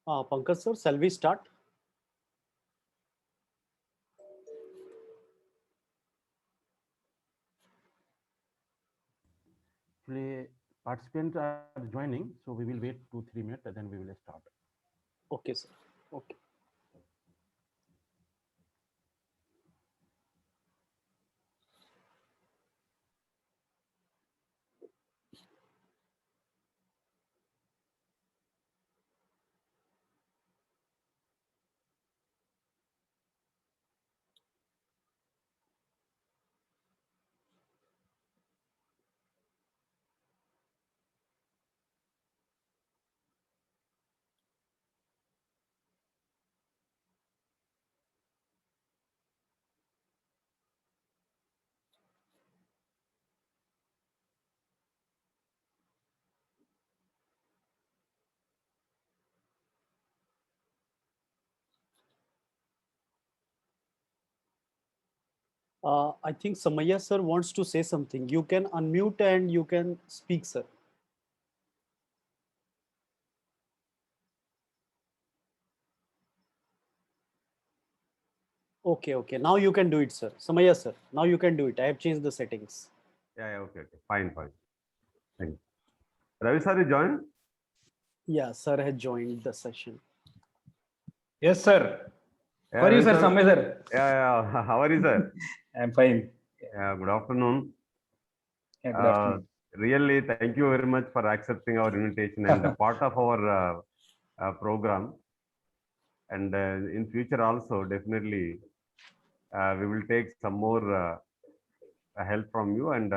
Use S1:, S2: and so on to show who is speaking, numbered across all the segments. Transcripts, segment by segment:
S1: Pankaj sir, shall we start?
S2: Actually, participants are joining, so we will wait 2-3 minutes and then we will start.
S1: Okay, sir. Okay. I think Samaya sir wants to say something. You can unmute and you can speak, sir. Okay, okay. Now you can do it, sir. Samaya sir, now you can do it. I have changed the settings.
S3: Yeah, okay. Fine, fine. Thank you. Ravi sir, you join?
S1: Yeah, sir had joined the session.
S4: Yes, sir.
S3: Yeah,
S4: How are you,
S3: Ravi
S4: sir?
S3: sir.
S4: Samay, sir.
S3: Yeah. How are you, sir?
S4: I'm fine.
S3: Yeah, good afternoon.
S4: Yeah, good
S3: Uh,
S4: afternoon.
S3: Really, thank you very much for accepting our invitation and a part of our program. And in future also, definitely, we will take some more help from you. And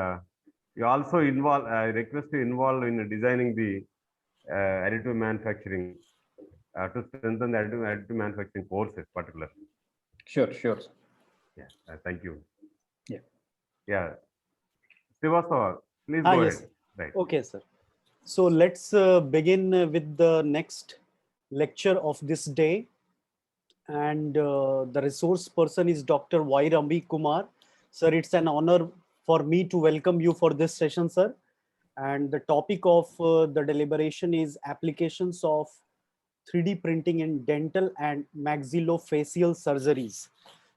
S3: you also involve, request to involve in designing the additive manufacturing to strengthen the additive manufacturing courses, particular.
S4: Sure, sure.
S3: Yeah, thank you.
S4: Yeah.
S3: Yeah, Srivastava, please
S1: Ah,
S3: go
S1: yes,
S3: ahead.
S1: sir.
S3: Right.
S1: Okay, sir. So let's begin with the next lecture of this day. And the resource person is Dr. Y. Ravi Kumar. Sir, it's an honor for me to welcome you for this session, sir. And the topic of the deliberation is applications of 3D printing in dental and maxillofacial surgeries.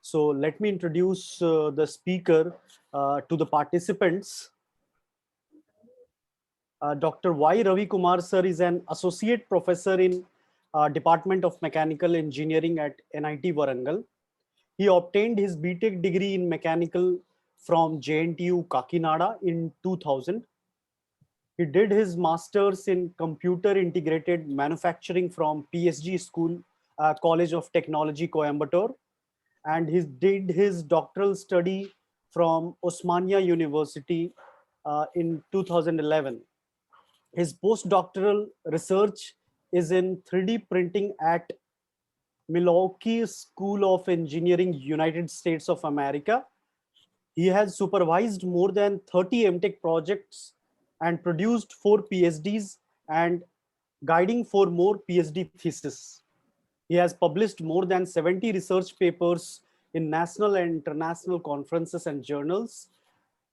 S1: So let me introduce the speaker to the participants. Dr. Y. Ravi Kumar sir is an associate professor in Department of Mechanical Engineering at NIT Warangal. He obtained his BTech degree in mechanical from JNTU Kakinada in 2000. He did his master's in computer integrated manufacturing from PSG School, College of Technology, Coimbatore, and he did his doctoral study from Osmania University in 2011. His postdoctoral research is in 3D printing at Milwaukee School of Engineering, United States of America. He has supervised more than 30 MTech projects and produced 4 PhDs and guiding for more PhD theses. He has published more than 70 research papers in national and international conferences and journals.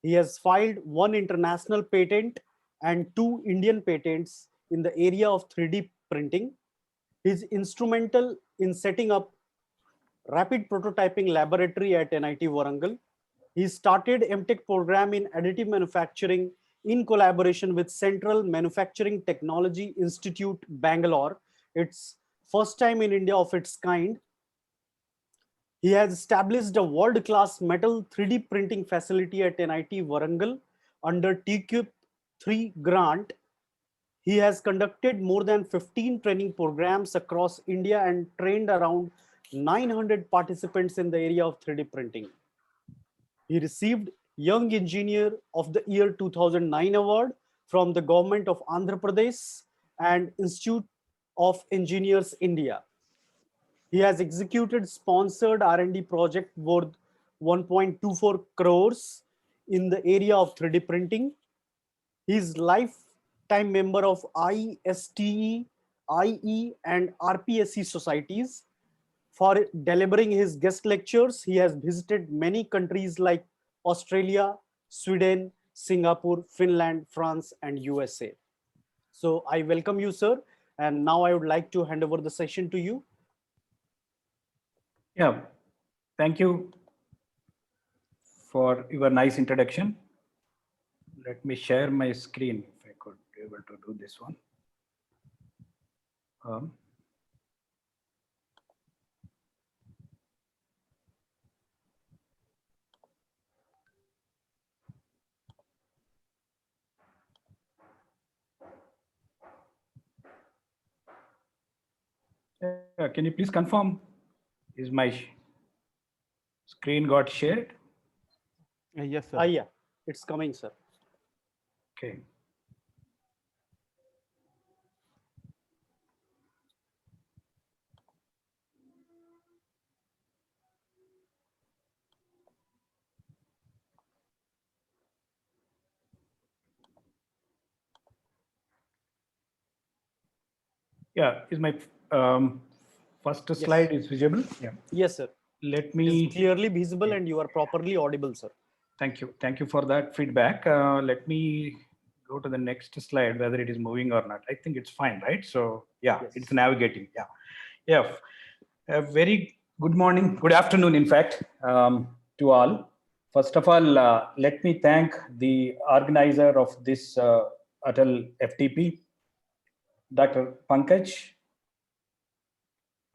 S1: He has filed one international patent and two Indian patents in the area of 3D printing. He is instrumental in setting up rapid prototyping laboratory at NIT Warangal. He started MTech program in additive manufacturing in collaboration with Central Manufacturing Technology Institute, Bangalore. It's first time in India of its kind. He has established a world-class metal 3D printing facility at NIT Warangal under TQIP 3 grant. He has conducted more than 15 training programs across India and trained around 900 participants in the area of 3D printing. He received Young Engineer of the Year 2009 award from the government of Andhra Pradesh and Institute of Engineers India. He has executed sponsored R&D project worth 1.24 crores in the area of 3D printing. He is lifetime member of ISTE, IE, and RPSC societies. For delivering his guest lectures, he has visited many countries like Australia, Sweden, Singapore, Finland, France, and USA. So I welcome you, sir. And now I would like to hand over the session to you.
S4: Yeah, thank you for your nice introduction. Let me share my screen if I could be able to do this one. Can you please confirm? Is my screen got shared?
S2: Yes, sir.
S1: Yeah, it's coming, sir.
S4: Okay. Yeah, is my first slide is visible? Yeah.
S1: Yes, sir.
S4: Let
S1: It
S4: me
S1: is clearly visible and you are properly audible, sir.
S4: Thank you. Thank you for that feedback. Let me go to the next slide, whether it is moving or not. I think it's fine, right? So yeah,
S1: Yes.
S4: it's navigating. Yeah. Yeah. A very good morning, good afternoon, in fact, to all. First of all, let me thank the organizer of this Atal FTP, Dr. Pankaj,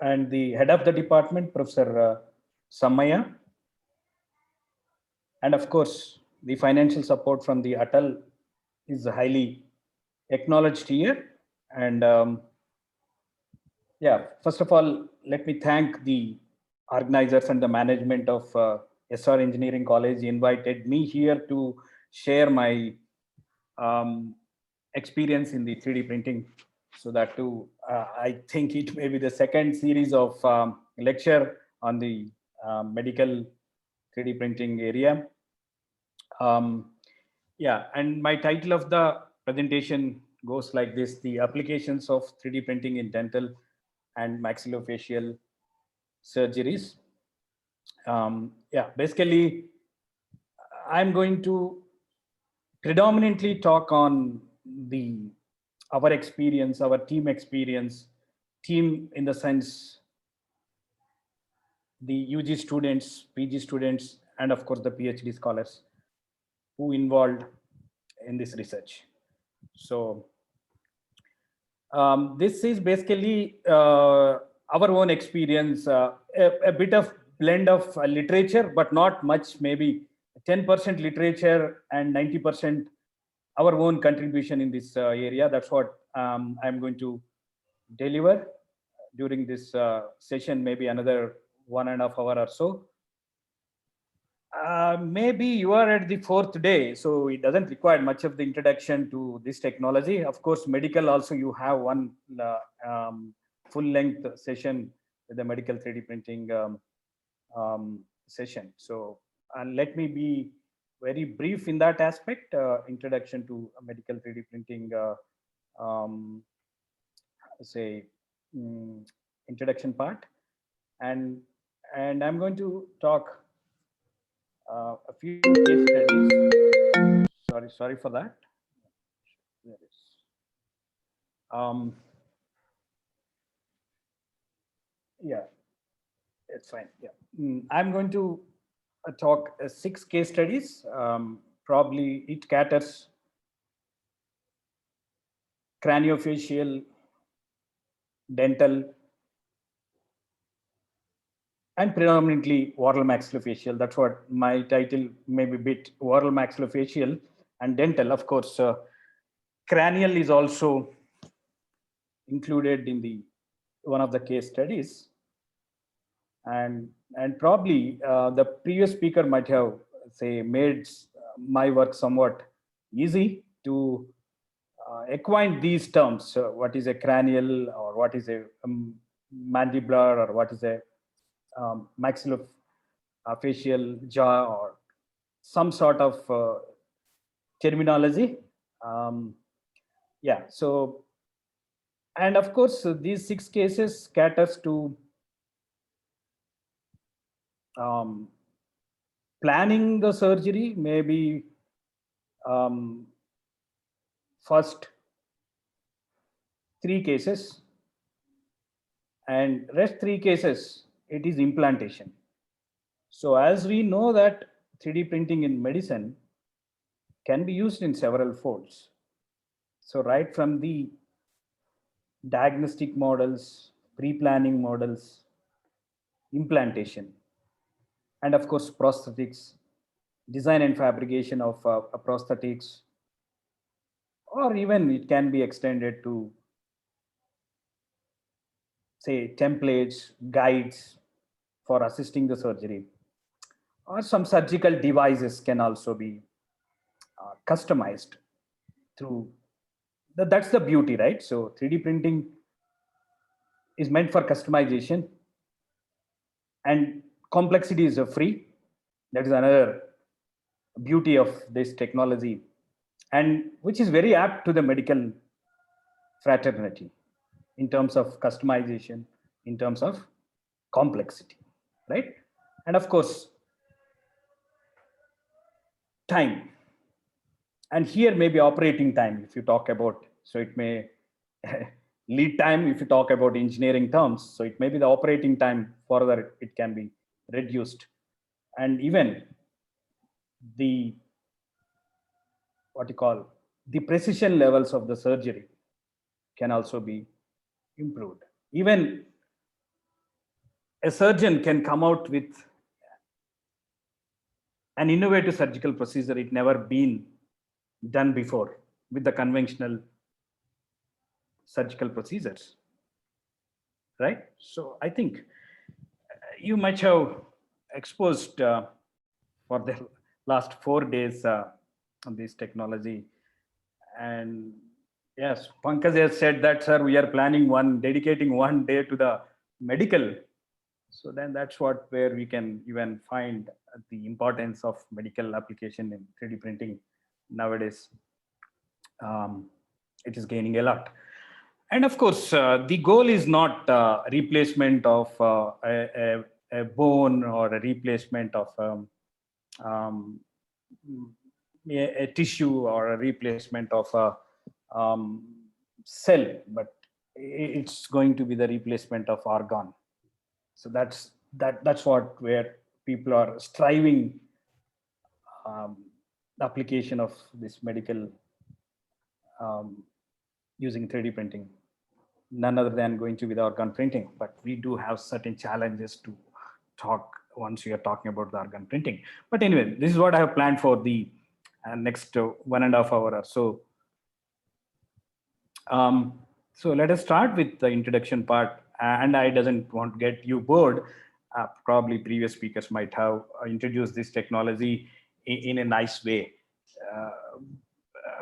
S4: and the head of the department, Professor Samaya. And of course, the financial support from the Atal is highly acknowledged here. And yeah, first of all, let me thank the organizers and the management of SR Engineering College invited me here to share my experience in the 3D printing. So that too, I think it may be the second series of lecture on the medical 3D printing area. Yeah, and my title of the presentation goes like this: the applications of 3D printing in dental and maxillofacial surgeries. Yeah, basically, I'm going to predominantly talk on the our experience, our team experience, team in the sense the UG students, PG students, and of course the PhD scholars who involved in this research. So this is basically our own experience, a bit of blend of literature, but not much, maybe 10% literature and 90% our own contribution in this area. That's what I'm going to deliver during this session, maybe another 1.5 hours or so. Maybe you are at the 4th day, so it doesn't require much of the introduction to this technology. Of course, medical also you have one full-length session with the medical 3D printing session. So let me be very brief in that aspect, introduction to medical 3D printing, say, introduction part. And I'm going to talk a few case studies. Sorry for that. There is. Yeah, it's fine. Yeah, I'm going to talk 6 case studies. Probably it caters craniofacial, dental, and predominantly oral maxillofacial. That's what my title may be, bit oral maxillofacial and dental. Of course, cranial is also included in the one of the case studies. And probably the previous speaker might have made my work somewhat easy to acquaint these terms. What is a cranial, or what is a mandibular, or what is a maxillofacial jaw, or some sort of terminology. Yeah, so, and of course these 6 cases caters to planning the surgery, maybe first 3 cases, and rest 3 cases, it is implantation. So as we know that 3D printing in medicine can be used in several folds. So right from the diagnostic models, pre-planning models, implantation, and of course prosthetics, design and fabrication of prosthetics, or even it can be extended to, say, templates, guides for assisting the surgery, or some surgical devices can also be customized through that's the beauty, right? So 3D printing is meant for customization, and complexity is free. That is another beauty of this technology, and which is very apt to the medical fraternity in terms of customization, in terms of complexity, right? And of course, time. And here maybe operating time, if you talk about, so it may lead time, if you talk about engineering terms, so it may be the operating time further, it can be reduced. And even the, what you call, the precision levels of the surgery can also be improved. Even a surgeon can come out with an innovative surgical procedure it never been done before with the conventional surgical procedures, right? So I think you might have exposed for the last 4 days on this technology. And yes, Pankaj has said that, sir, we are planning dedicating 1 day to the medical. So then that's where we can even find the importance of medical application in 3D printing nowadays. It is gaining a lot. And of course, the goal is not replacement of a bone or a replacement of a tissue or a replacement of a cell, but it's going to be the replacement of organ. So that's where people are striving, the application of this medical using 3D printing, none other than going to be the organ printing. But we do have certain challenges to talk once we are talking about the organ printing. But anyway, this is what I have planned for the next 1.5 hours or so. So let us start with the introduction part. And I doesn't want to get you bored. Probably previous speakers might have introduced this technology in a nice way.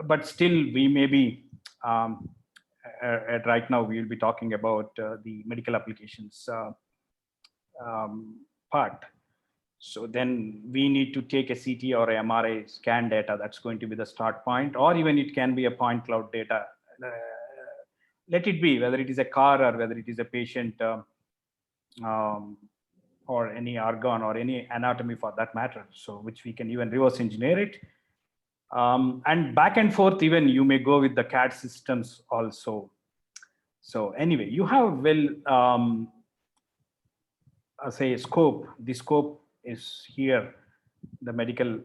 S4: But still, we may be, right now, we will be talking about the medical applications part. So then we need to take a CT or a MRI scan data. That's going to be the start point, or even it can be a point cloud data. Let it be, whether it is a car or whether it is a patient or any organ or any anatomy for that matter. So which we can even reverse engineer it. And back and forth, even you may go with the CAD systems also. So anyway, you have, say, scope. The scope is here, the medical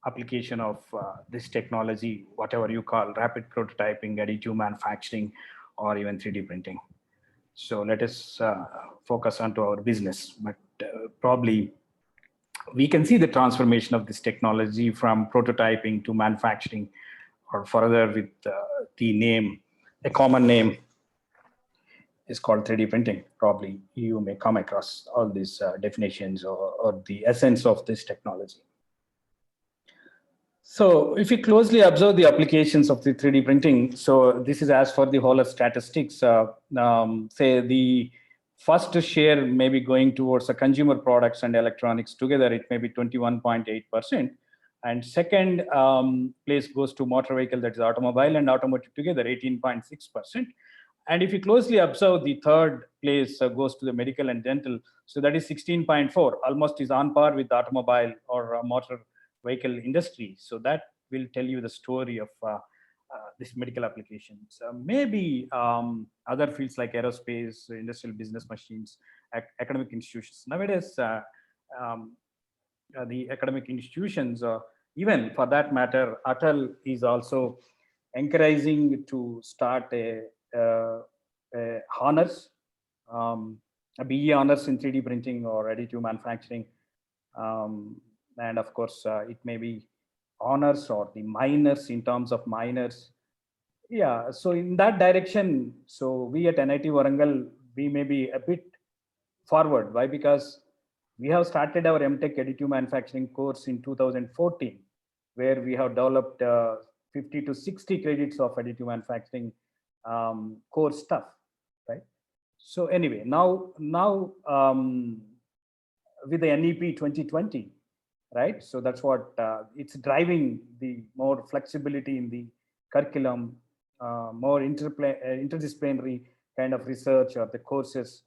S4: application of this technology, whatever you call rapid prototyping, additive manufacturing, or even 3D printing. So let us focus onto our business, but probably we can see the transformation of this technology from prototyping to manufacturing, or further with the name, a common name is called 3D printing. Probably you may come across all these definitions or the essence of this technology. So if you closely observe the applications of the 3D printing, so this is as for the whole statistics, say the first share may be going towards the consumer products and electronics together, it may be 21.8%. And second place goes to motor vehicle, that is automobile and automotive together, 18.6%. And if you closely observe, the third place goes to the medical and dental. So that is 16.4, almost is on par with the automobile or motor vehicle industry. So that will tell you the story of this medical applications. Maybe other fields like aerospace, industrial business machines, academic institutions. Nowadays, um, the academic institutions, even for that matter, Atal is also encouraging to start a honors, a BE honors in 3D printing or additive manufacturing. And of course, it may be honors or the minors in terms of minors. Yeah, so in that direction, so we at NIT Warangal, we may be a bit forward. Why? Because we have started our MTech additive manufacturing course in 2014, where we have developed 50 to 60 credits of additive manufacturing course stuff, right? So anyway, now with the NEP 2020, right? So that's what it's driving the more flexibility in the curriculum, more interdisciplinary kind of research or the courses.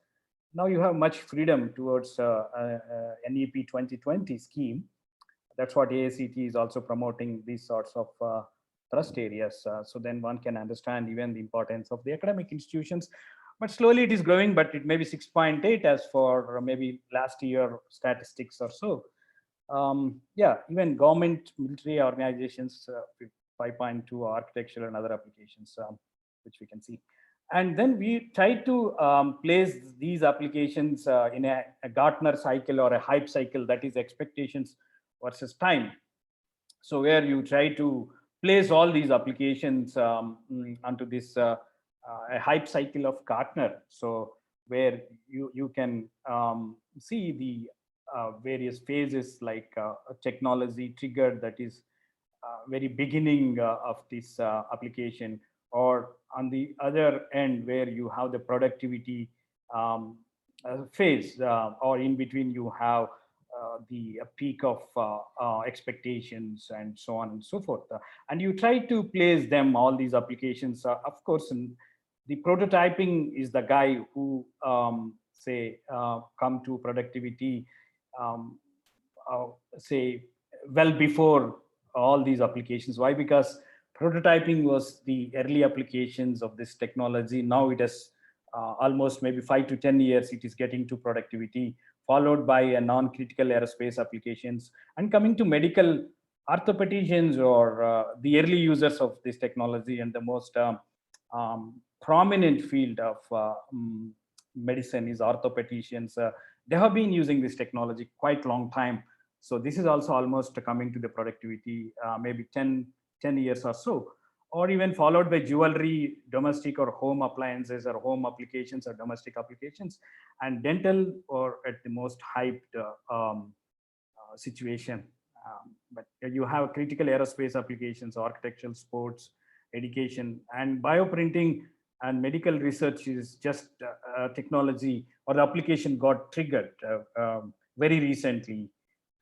S4: Now you have much freedom towards NEP 2020 scheme. That's what AICT is also promoting, these sorts of thrust areas. So then one can understand even the importance of the academic institutions. But slowly it is growing, but it may be 6.8 as for maybe last year statistics or so. Yeah, even government, military organizations, 5.2 architecture and other applications, which we can see. And then we try to place these applications in a Gartner cycle or a hype cycle, that is expectations versus time. So where you try to place all these applications onto this a hype cycle of Gartner. So where you can see the various phases like technology triggered, that is very beginning of this application, or on the other end where you have the productivity phase, or in between you have the peak of expectations and so on and so forth. And you try to place them, all these applications. Of course, the prototyping is the guy who say come to productivity, say well before all these applications. Why? Because prototyping was the early applications of this technology. Now it has almost maybe 5 to 10 years, it is getting to productivity, followed by a non-critical aerospace applications, and coming to medical orthopedicians or the early users of this technology. And the most prominent field of medicine is orthopedicians. They have been using this technology quite long time. So this is also almost coming to the productivity, maybe 10 years or so, or even followed by jewelry, domestic or home appliances, or home applications or domestic applications, and dental, or at the most hyped situation. But you have critical aerospace applications, architectural, sports, education, and bioprinting and medical research is just technology, or the application got triggered very recently.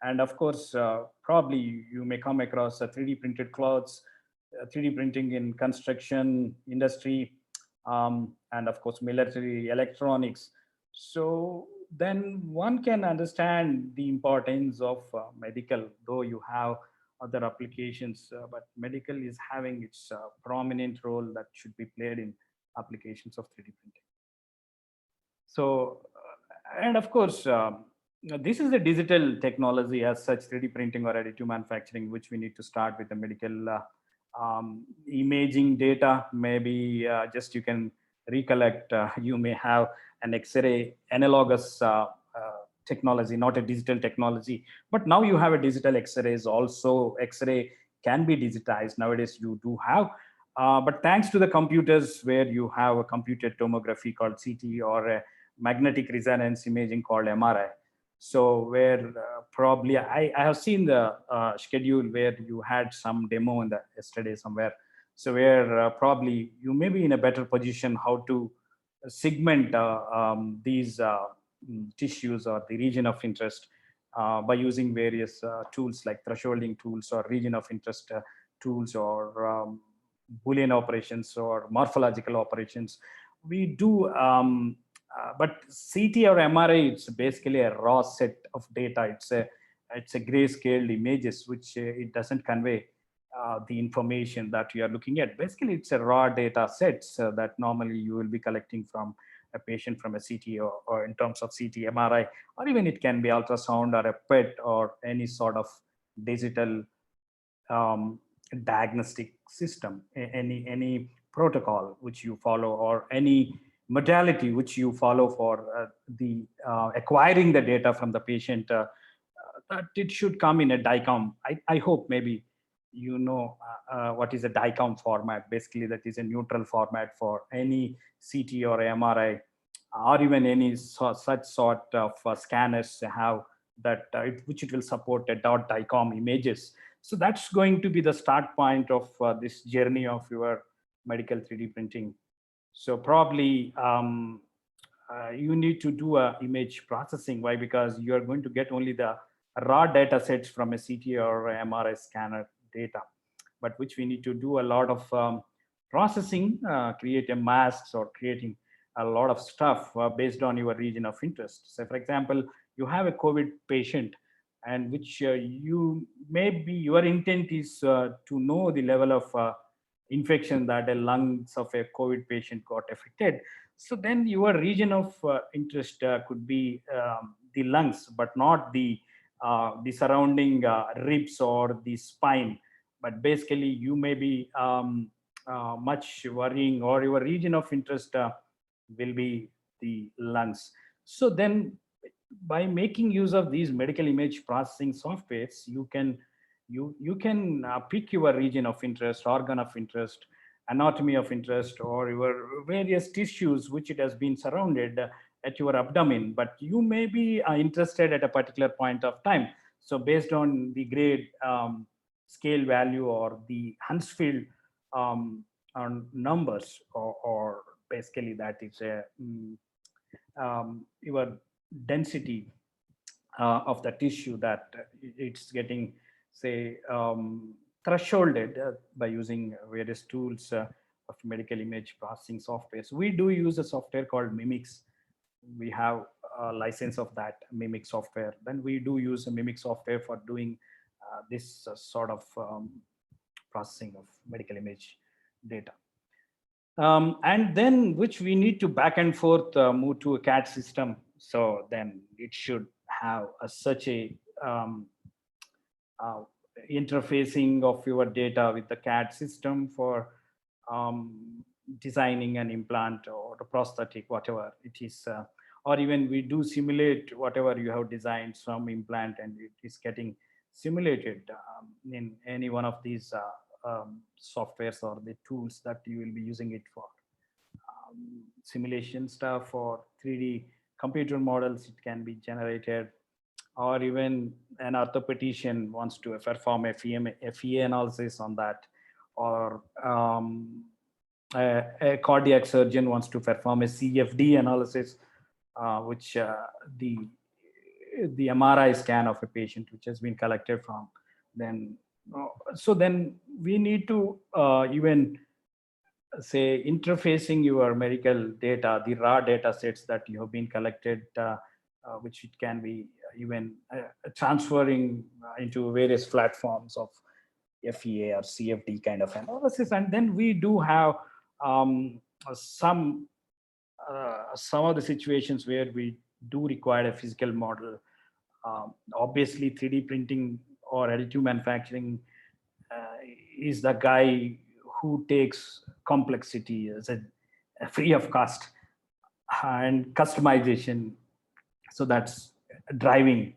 S4: And of course, probably you may come across 3D printed clothes, 3D printing in construction industry, and of course, military electronics. So then one can understand the importance of medical, though you have other applications, but medical is having its prominent role that should be played in applications of 3D printing. So, and of course, this is a digital technology as such, 3D printing or additive manufacturing, which we need to start with the medical imaging data. Maybe just you can recollect, you may have an X-ray analogous technology, not a digital technology, but now you have a digital X-rays also. X-ray can be digitized nowadays, you do have, but thanks to the computers, where you have a computed tomography called CT, or a magnetic resonance imaging called MRI. So where probably I have seen the schedule where you had some demo in the yesterday somewhere. So where probably you may be in a better position how to segment these tissues or the region of interest by using various tools like thresholding tools or region of interest tools, or Boolean operations or morphological operations. We do, but CT or MRI, it's basically a raw set of data. It's a grayscale images, which it doesn't convey the information that you are looking at. Basically, it's a raw data sets that normally you will be collecting from a patient from a CT or in terms of CT, MRI, or even it can be ultrasound or a PET or any sort of digital diagnostic system, any protocol which you follow or any modality which you follow for the acquiring the data from the patient, that it should come in a DICOM. I hope maybe you know what is a DICOM format. Basically, that is a neutral format for any CT or MRI or even any such sort of scanners have that which it will support a .DICOM images. So that's going to be the start point of this journey of your medical 3D printing. So probably you need to do a image processing. Why? Because you are going to get only the raw data sets from a CT or MRI scanner data, but which we need to do a lot of processing, create a masks or creating a lot of stuff based on your region of interest. So for example, you have a COVID patient and which you maybe your intent is to know the level of infection that the lungs of a COVID patient got affected. So then your region of interest could be the lungs, but not the surrounding ribs or the spine. But basically, you may be much worrying, or your region of interest will be the lungs. So then, by making use of these medical image processing softwares, you can pick your region of interest, organ of interest, anatomy of interest, or your various tissues which it has been surrounded at your abdomen, but you may be interested at a particular point of time. So based on the grade, scale value, or the Huntsfield numbers, or basically that is your density of the tissue that it's getting, say, thresholded by using various tools of medical image processing software. So we do use a software called Mimics. We have a license of that Mimic software. Then we do use a Mimic software for doing this sort of processing of medical image data. And then which we need to back and forth move to a CAD system. So then it should have such a interfacing of your data with the CAD system for designing an implant or a prosthetic, whatever it is. Or even we do simulate whatever you have designed, some implant, and it is getting simulated in any one of these softwares or the tools that you will be using it for. Simulation stuff or 3D computer models, it can be generated. Or even an orthopedician wants to perform a FEA analysis on that, or a cardiac surgeon wants to perform a CFD analysis, which the MRI scan of a patient which has been collected from. Then, so then we need to even say interfacing your medical data, the raw data sets that you have been collected, which it can be even transferring into various platforms of FEA or CFD kind of analysis. And then we do have some of the situations where we do require a physical model. Obviously, 3D printing or additive manufacturing is the guy who takes complexity as a free of cost and customization. So that's driving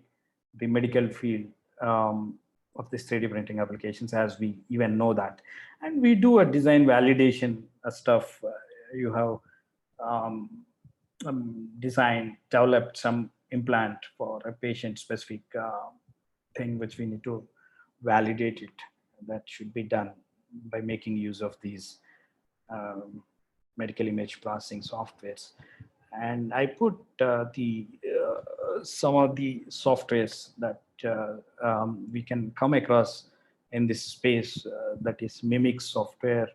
S4: the medical field of this 3D printing applications, as we even know that. And we do a design validation stuff. You have designed, developed some implant for a patient specific thing, which we need to validate it. That should be done by making use of these medical image processing softwares. And I put some of the softwares that we can come across in this space, that is Mimic software,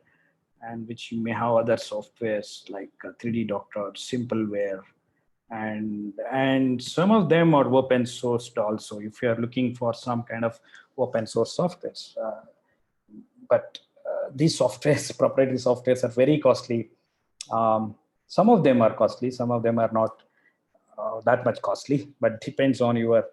S4: and which you may have other softwares like 3D Doctor, Simpleware, and some of them are open sourced also. If you are looking for some kind of open source softwares, but these softwares, proprietary softwares, are very costly. Some of them are costly, some of them are not that much costly, but depends on your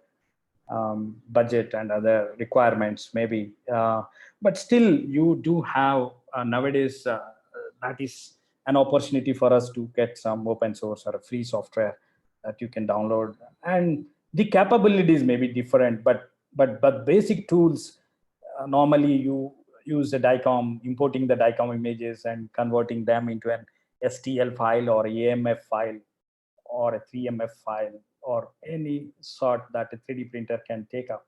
S4: budget and other requirements maybe. But still, you do have nowadays, that is an opportunity for us to get some open source or a free software that you can download. And the capabilities may be different, but basic tools, normally you use the DICOM, importing the DICOM images and converting them into an STL file or AMF file or a 3MF file or any sort that a 3D printer can take up.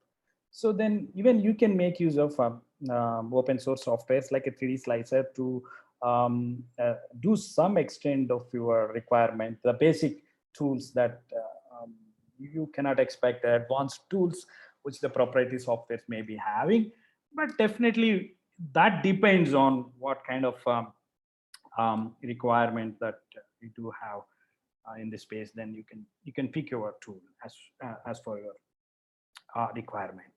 S4: So then even you can make use of open source softwares like a 3D slicer to do some extent of your requirement, the basic tools that you cannot expect, the advanced tools which the proprietary softwares may be having. But definitely that depends on what kind of requirement that you do have in this space. Then you can pick your tool as for your requirement.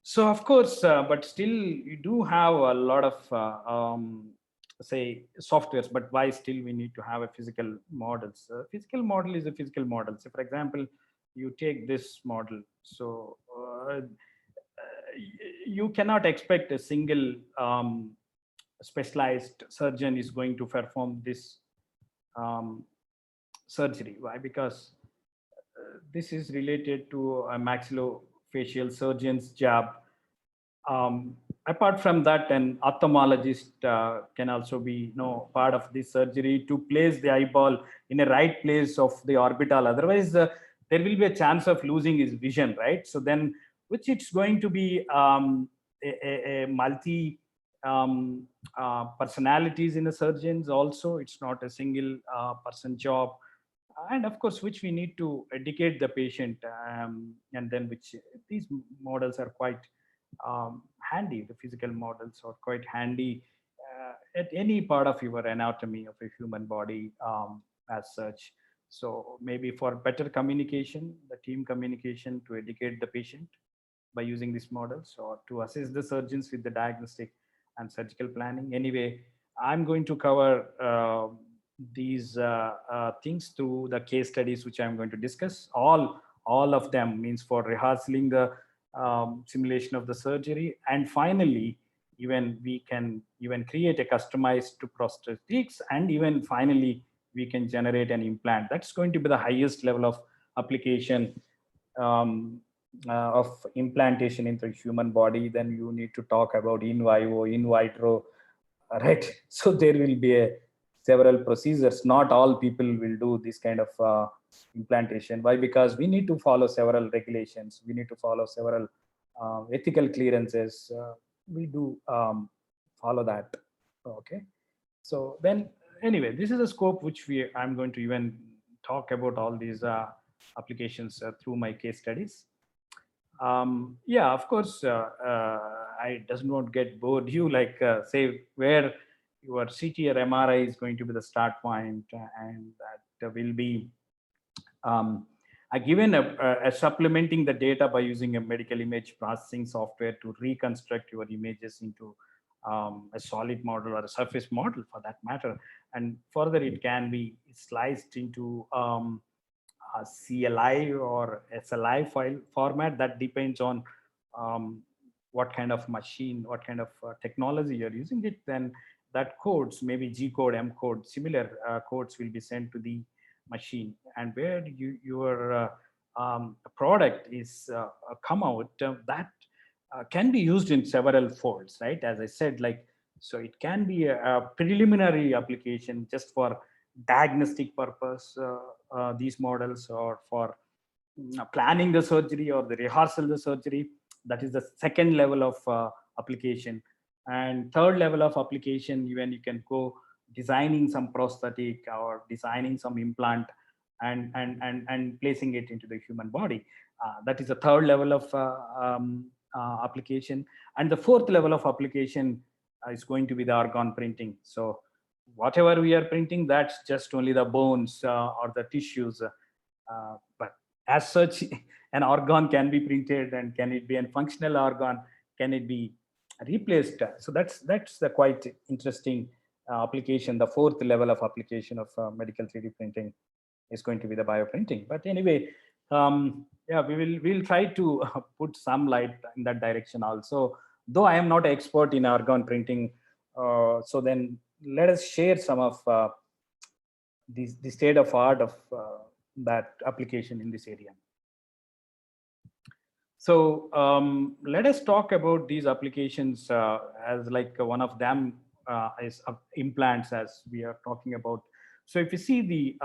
S4: So of course, but still you do have a lot of say softwares, but why still we need to have a physical models? Physical model is a physical model. So for example, you take this model, so you cannot expect a single specialized surgeon is going to perform this surgery. Why? Because this is related to a maxillofacial surgeon's job. Apart from that, an ophthalmologist can also be part of this surgery to place the eyeball in the right place of the orbital. Otherwise, there will be a chance of losing his vision, right? So then, which it's going to be a multi personalities in the surgeons also. It's not a single person job. And of course, which we need to educate the patient, and then which these models are quite handy. The physical models are quite handy at any part of your anatomy of a human body as such. So maybe for better communication, the team communication, to educate the patient by using these models, or to assist the surgeons with the diagnostic and surgical planning. Anyway, I'm going to cover these things through the case studies which I'm going to discuss. All of them means for rehearsing the simulation of the surgery, and finally even we can even create a customized to prosthetics, and even finally we can generate an implant. That's going to be the highest level of application of implantation into human body. Then you need to talk about in vivo, in vitro, right? So there will be several procedures. Not all people will do this kind of implantation. Why? Because we need to follow several regulations. We need to follow several ethical clearances. We do follow that. Okay. So then, anyway, this is a scope which I'm going to even talk about all these applications through my case studies. Yeah, of course, I does not get bored you, like say where your CT or MRI is going to be the start point, and that will be given a supplementing the data by using a medical image processing software to reconstruct your images into a solid model or a surface model for that matter. And further, it can be sliced into a CLI or SLI file format. That depends on what kind of machine, what kind of technology you're using it. Then that codes, maybe G code, M code, similar codes will be sent to the machine, and where your product is come out, that can be used in several folds, right? As I said, like, so it can be a preliminary application just for diagnostic purpose, these models, or for planning the surgery or the rehearsal of the surgery. That is the second level of application. And third level of application, even you can go designing some prosthetic or designing some implant and placing it into the human body. That is the third level of application. And the fourth level of application is going to be the organ printing. So whatever we are printing, that's just only the bones or the tissues. But as such, an organ can be printed, and can it be a functional organ? Can it be replaced. So that's the quite interesting application. The fourth level of application of medical 3D printing is going to be the bioprinting. But anyway, yeah, we'll try to put some light in that direction also. Though I am not an expert in argon printing, so then let us share some of the state of art of that application in this area. So let us talk about these applications as like one of them is implants, as we are talking about. So if you see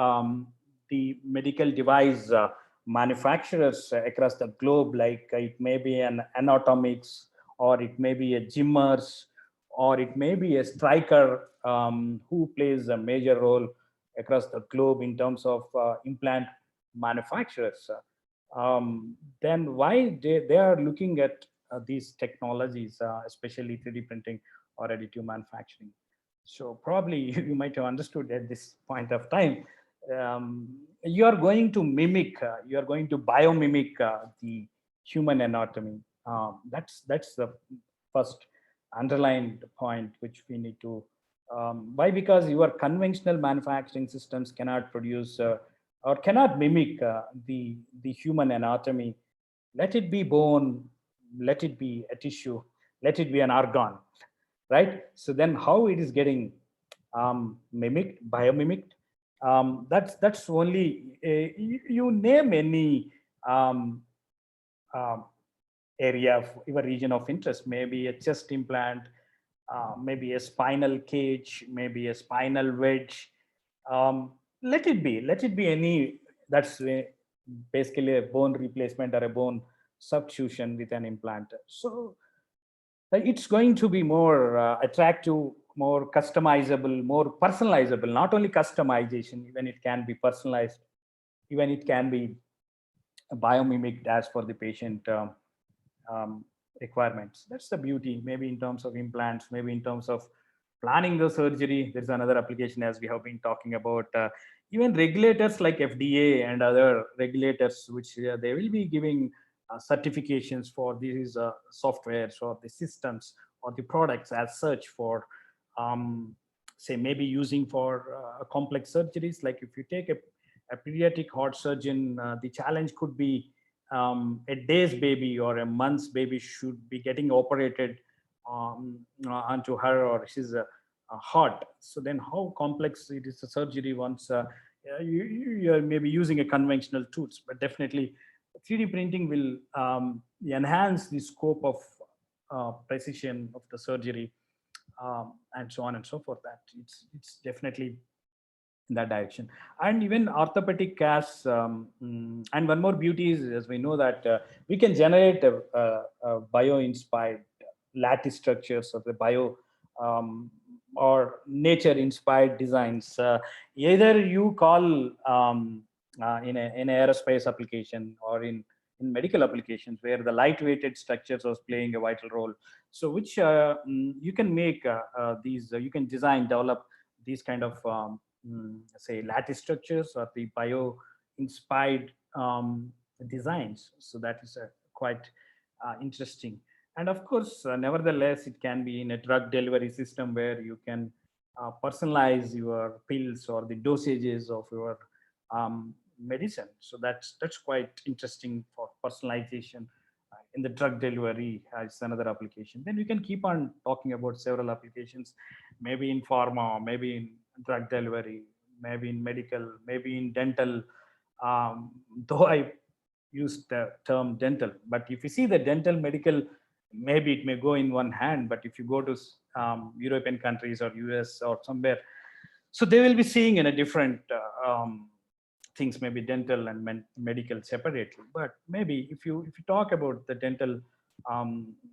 S4: the medical device manufacturers across the globe, like it may be an anatomics, or it may be a Jimmers, or it may be a Stryker, who plays a major role across the globe in terms of implant manufacturers. Then why they are looking at these technologies, especially 3D printing or additive manufacturing? So probably you might have understood at this point of time, you are going to mimic, you are going to biomimic the human anatomy. That's the first underlined point which we need to. Why? Because your conventional manufacturing systems cannot produce or cannot mimic the human anatomy. Let it be bone, let it be a tissue, let it be an organ, right? So then how it is getting mimicked, biomimicked? That's only you name any um, area of your region of interest, maybe a chest implant, maybe a spinal cage, maybe a spinal wedge. Let it be any. That's basically a bone replacement or a bone substitution with an implant. So it's going to be more attractive, more customizable, more personalizable. Not only customization, even it can be personalized, even it can be biomimicked as for the patient requirements. That's the beauty, maybe in terms of implants, maybe in terms of planning the surgery. There's another application, as we have been talking about. Even regulators like FDA and other regulators, which they will be giving certifications for these softwares or the systems or the products as such for, say, maybe using for complex surgeries. Like if you take a pediatric heart surgeon, the challenge could be a day's baby or a month's baby should be getting operated onto her or his heart. So then how complex it is a surgery once you are maybe using a conventional tools, but definitely 3D printing will enhance the scope of precision of the surgery, and so on and so forth. That it's definitely in that direction. And even orthopedic casts, and one more beauty is, as we know that we can generate a bio-inspired lattice structures of the bio or nature inspired designs. Either you call in an aerospace application or in medical applications where the lightweighted structures was playing a vital role. So which you can make these, you can design, develop these kind of say lattice structures or the bio inspired designs. So that is quite interesting. And of course, nevertheless, it can be in a drug delivery system where you can personalize your pills or the dosages of your medicine. So that's quite interesting for personalization in the drug delivery as another application. Then we can keep on talking about several applications, maybe in pharma, maybe in drug delivery, maybe in medical, maybe in dental. Though I used the term dental, but if you see the dental medical, maybe it may go in one hand, but if you go to European countries or US or somewhere, so they will be seeing in a different things, maybe dental and medical separately. But maybe if you talk about the dental,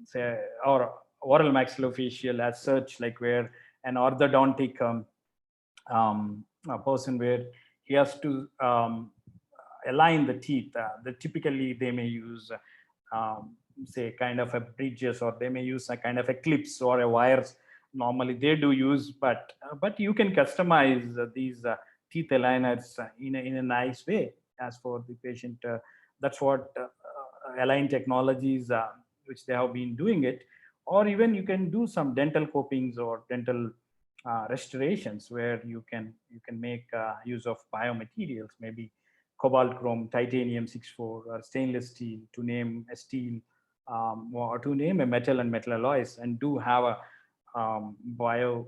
S4: say, or oral maxillofacial as such, like where an orthodontic a person where he has to align the teeth, typically they may use say kind of a bridges, or they may use a kind of a clips or a wires. Normally they do use, but you can customize these teeth aligners in a nice way as for the patient. That's what Align Technologies, which they have been doing it. or even you can do some dental copings or dental restorations, where you can make use of biomaterials, maybe cobalt chrome, titanium 64, or stainless steel, to name a steel, or to name a metal and metal alloys, and do have a bio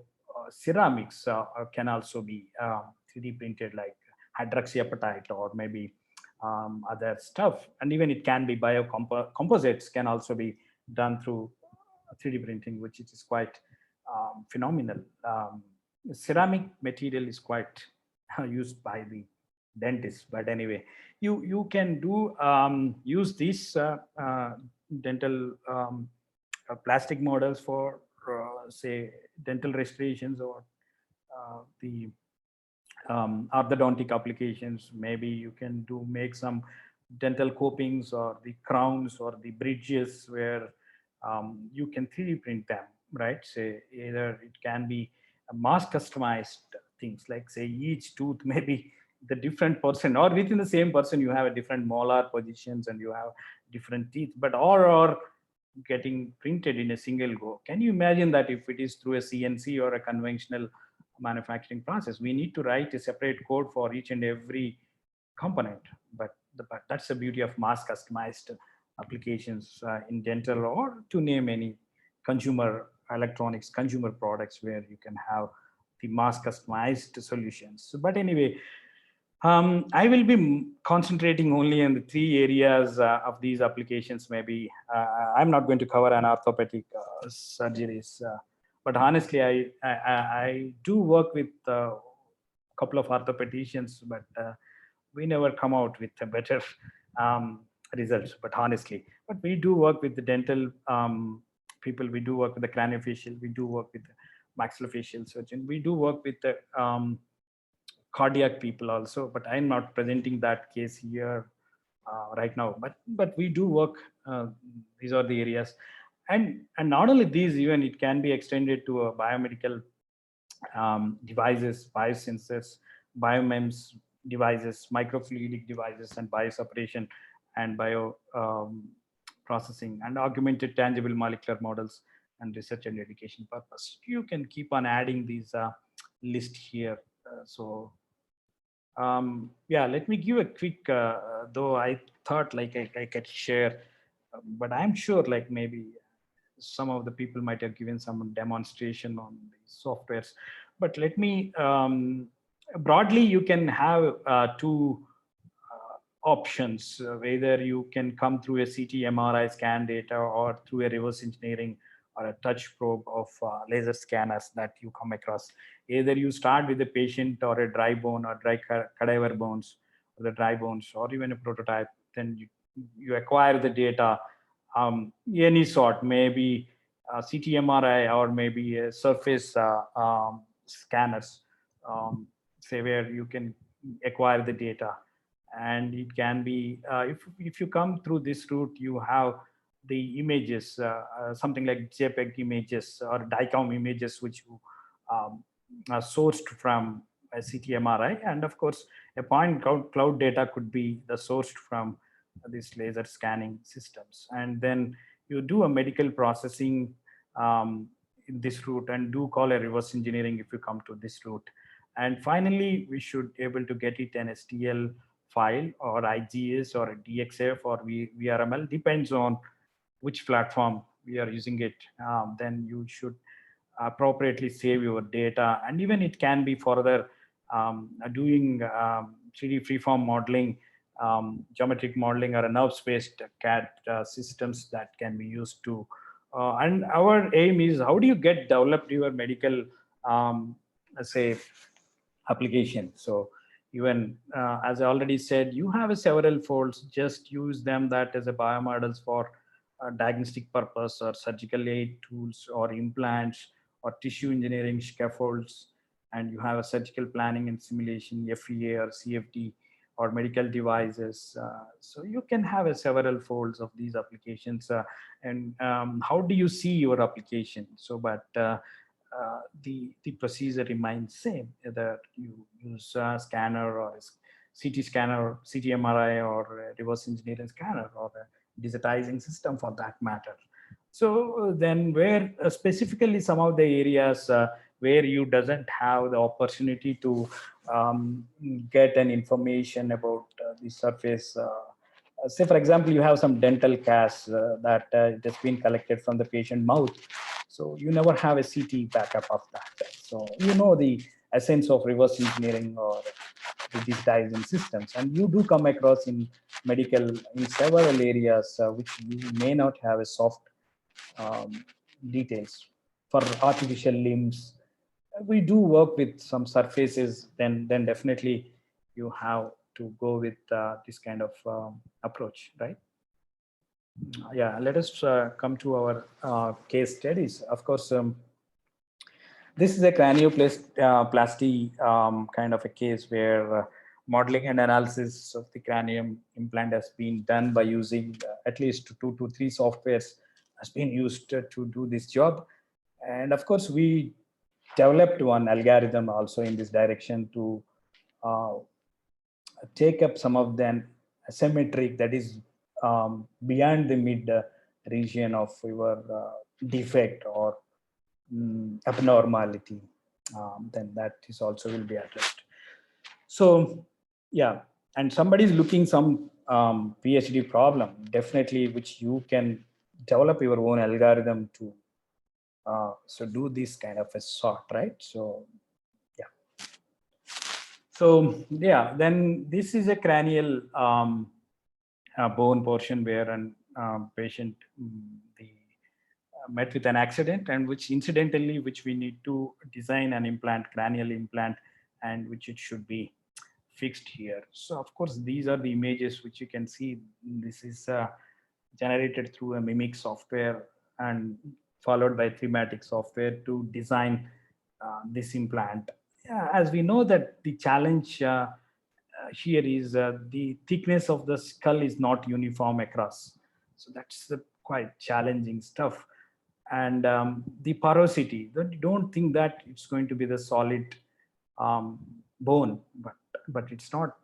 S4: ceramics can also be 3D printed, like hydroxyapatite or maybe other stuff. And even it can be composites can also be done through 3D printing, which is quite phenomenal. Ceramic material is quite used by the dentists, but anyway, you can do use these dental plastic models for say dental restorations, or the orthodontic applications. Maybe you can make some dental copings, or the crowns, or the bridges, where you can 3D print them, right? Say either it can be a mass customized things, like say each tooth maybe the different person, or within the same person you have a different molar positions and you have different teeth, but or getting printed in a single go. Can you imagine that if it is through a CNC or a conventional manufacturing process, we need to write a separate code for each and every component? But that's the beauty of mass customized applications in dental, or to name any consumer electronics, consumer products, where you can have the mass customized solutions. But anyway, I will be concentrating only on the 3 areas of these applications. Maybe I'm not going to cover an orthopedic surgeries, but honestly, I do work with a couple of orthopedicians, but we never come out with a better results. But honestly, but we do work with the dental people. We do work with the craniofacial. We do work with the maxillofacial surgeon. We do work with the cardiac people also, but I'm not presenting that case here right now. But we do work. These are the areas, and not only these, even it can be extended to a biomedical devices, biosensors, biomems devices, microfluidic devices, and bioseparation and bio processing, and augmented tangible molecular models, and research and education purpose. You can keep on adding these list here. So yeah, let me give a quick, though I thought like I could share, but I'm sure like maybe some of the people might have given some demonstration on these softwares. But let me, broadly, you can have 2 options. Whether you can come through a CT MRI scan data, or through a reverse engineering or a touch probe of laser scanners that you come across. Either you start with a patient or a dry bone or dry cadaver bones, or the dry bones, or even a prototype. Then you acquire the data, any sort, maybe CT MRI, or maybe a surface scanners, say, where you can acquire the data. And it can be, if you come through this route, you have the images, something like JPEG images or DICOM images, which you are sourced from a CT MRI. And of course, a point cloud data could be the sourced from these laser scanning systems. And then you do a medical processing in this route, and do call a reverse engineering if you come to this route. And finally, we should able to get it an STL file, or IGS, or a DXF, or VRML, depends on which platform we are using it. Then you should appropriately save your data. And even it can be further doing 3D freeform modeling, geometric modeling, or a nerve-based CAD systems that can be used to. And our aim is, how do you get developed your medical, say, application? So even as I already said, you have several folds. Just use them that as a biomodels for diagnostic purpose, or surgical aid tools, or implants, or tissue engineering scaffolds. And you have a surgical planning and simulation, FEA or CFD, or medical devices. So you can have several folds of these applications. And how do you see your application? So, but the procedure remains same, that you use a scanner, or a CT scanner, CT MRI, or a reverse engineering scanner, or a digitizing system for that matter. So then where specifically some of the areas where you doesn't have the opportunity to get an information about the surface. Say, for example, you have some dental casts that it has been collected from the patient mouth. So you never have a CT backup of that. So you know the essence of reverse engineering or the digitizing systems. And you do come across in medical in several areas which you may not have a soft details. For artificial limbs, we do work with some surfaces, then definitely you have to go with this kind of approach, right? Yeah, let us come to our case studies. Of course, this is a cranioplasty kind of a case where modeling and analysis of the cranium implant has been done by using at least 2 to 3 softwares has been used to do this job. And of course, we developed one algorithm also in this direction to take up some of the asymmetric that is beyond the mid region of your defect or abnormality, then that is also will be addressed. So yeah, and somebody is looking some PhD problem, definitely, which you can develop your own algorithm to so do this kind of a sort, right? So yeah. So yeah, then this is a cranial bone portion where an patient met with an accident, and which incidentally, which we need to design an implant, cranial implant, and which it should be fixed here. So of course, these are the images which you can see. This is generated through a mimic software and followed by thematic software to design this implant. As we know that the challenge here is the thickness of the skull is not uniform across. So that's the quite challenging stuff. And the porosity, don't think that it's going to be the solid bone, but it's not.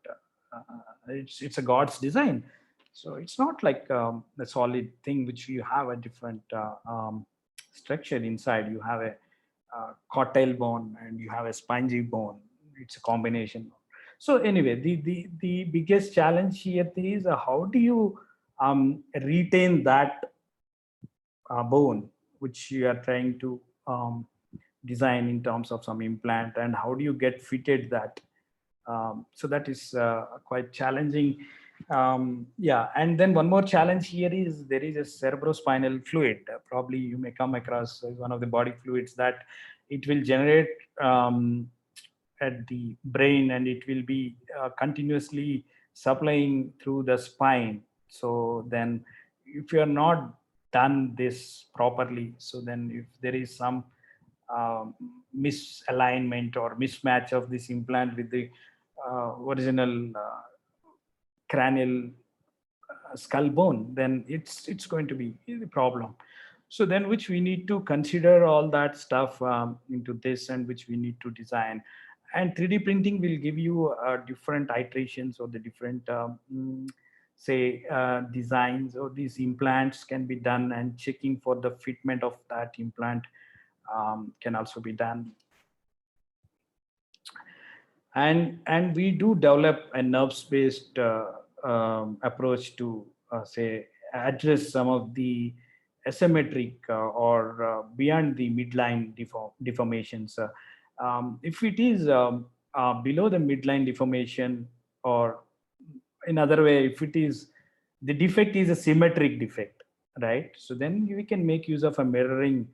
S4: It's a God's design. So it's not like a solid thing which you have a different structure inside. You have a cortile bone and you have a spongy bone. It's a combination. So anyway, the biggest challenge here is how do you retain that bone which you are trying to design in terms of some implant, and how do you get fitted that? So that is quite challenging. Yeah, and then one more challenge here is there is a cerebrospinal fluid. Probably you may come across one of the body fluids that it will generate at the brain, and it will be continuously supplying through the spine. So then if you are not done this properly, so then if there is some misalignment or mismatch of this implant with the original cranial skull bone, then it's going to be a problem. So then which we need to consider all that stuff into this, and which we need to design. And 3D printing will give you different iterations or the different say designs, or these implants can be done, and checking for the fitment of that implant can also be done. And we do develop a nerves-based approach to say address some of the asymmetric or beyond the midline deformations. If it is below the midline deformation, or in other way, if it is the defect is a symmetric defect, right? So then we can make use of a mirroring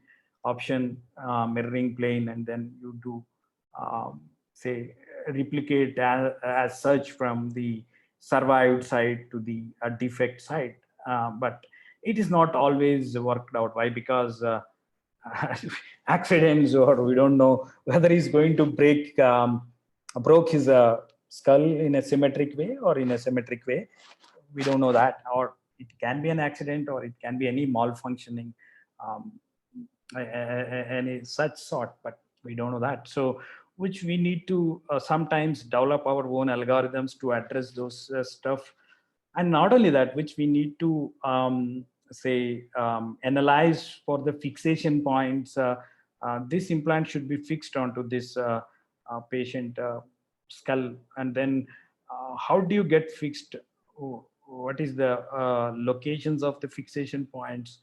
S4: option, mirroring plane, and then you do say replicate as such from the survived side to the defect side. But it is not always worked out. Why? Because accidents, or we don't know whether he's going to broke his skull in a symmetric way or in a symmetric way. We don't know that, or it can be an accident, or it can be any malfunctioning, any such sort, but we don't know that. So which we need to sometimes develop our own algorithms to address those stuff. And not only that, which we need to analyze for the fixation points. This implant should be fixed onto this patient skull, and then how do you get fixed? What is the locations of the fixation points?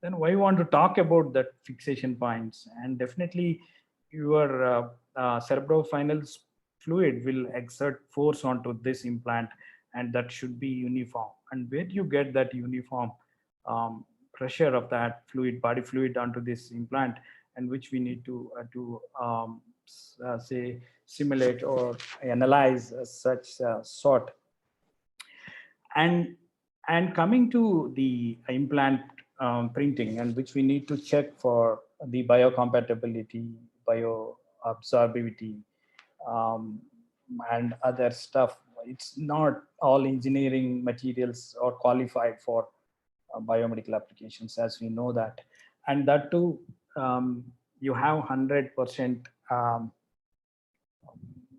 S4: Then why you want to talk about that fixation points? And definitely your cerebrospinal fluid will exert force onto this implant, and that should be uniform. And where do you get that uniform pressure of that fluid, body fluid onto this implant, and which we need to say simulate or analyze such sort. And coming to the implant printing, and which we need to check for the biocompatibility, bioabsorbability, and other stuff. It's not all engineering materials are qualified for biomedical applications, as we know that. And that too, you have 100%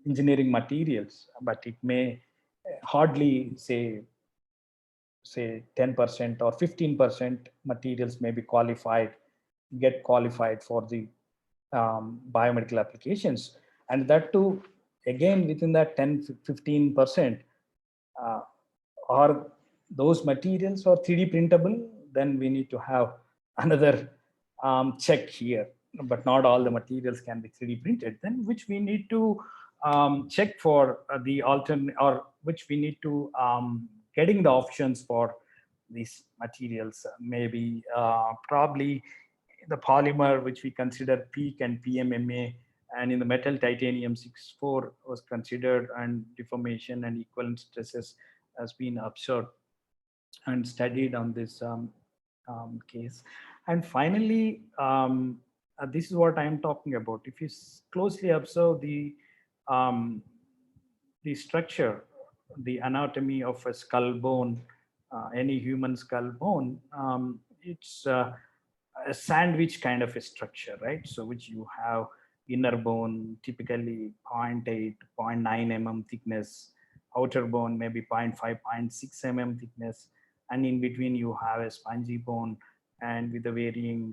S4: engineering materials, but it may hardly say 10% or 15% materials may be get qualified for the biomedical applications. And that too, again, within that 10-15%, are those materials or 3D printable? Then we need to have another check here. But not all the materials can be 3D printed. Then which we need to check for the alternate, or which we need to getting the options for these materials. Maybe probably the polymer, which we consider PEEK and PMMA, and in the metal titanium 6-4 was considered, and deformation and equivalent stresses has been observed and studied on this case. And finally, this is what I'm talking about. If you closely observe the structure, the anatomy of a skull bone, any human skull bone, it's a sandwich kind of a structure, right? So which you have inner bone, typically 0.8, 0.9 mm thickness, outer bone maybe 0.5, 0.6 mm thickness, and in between you have a spongy bone and with a varying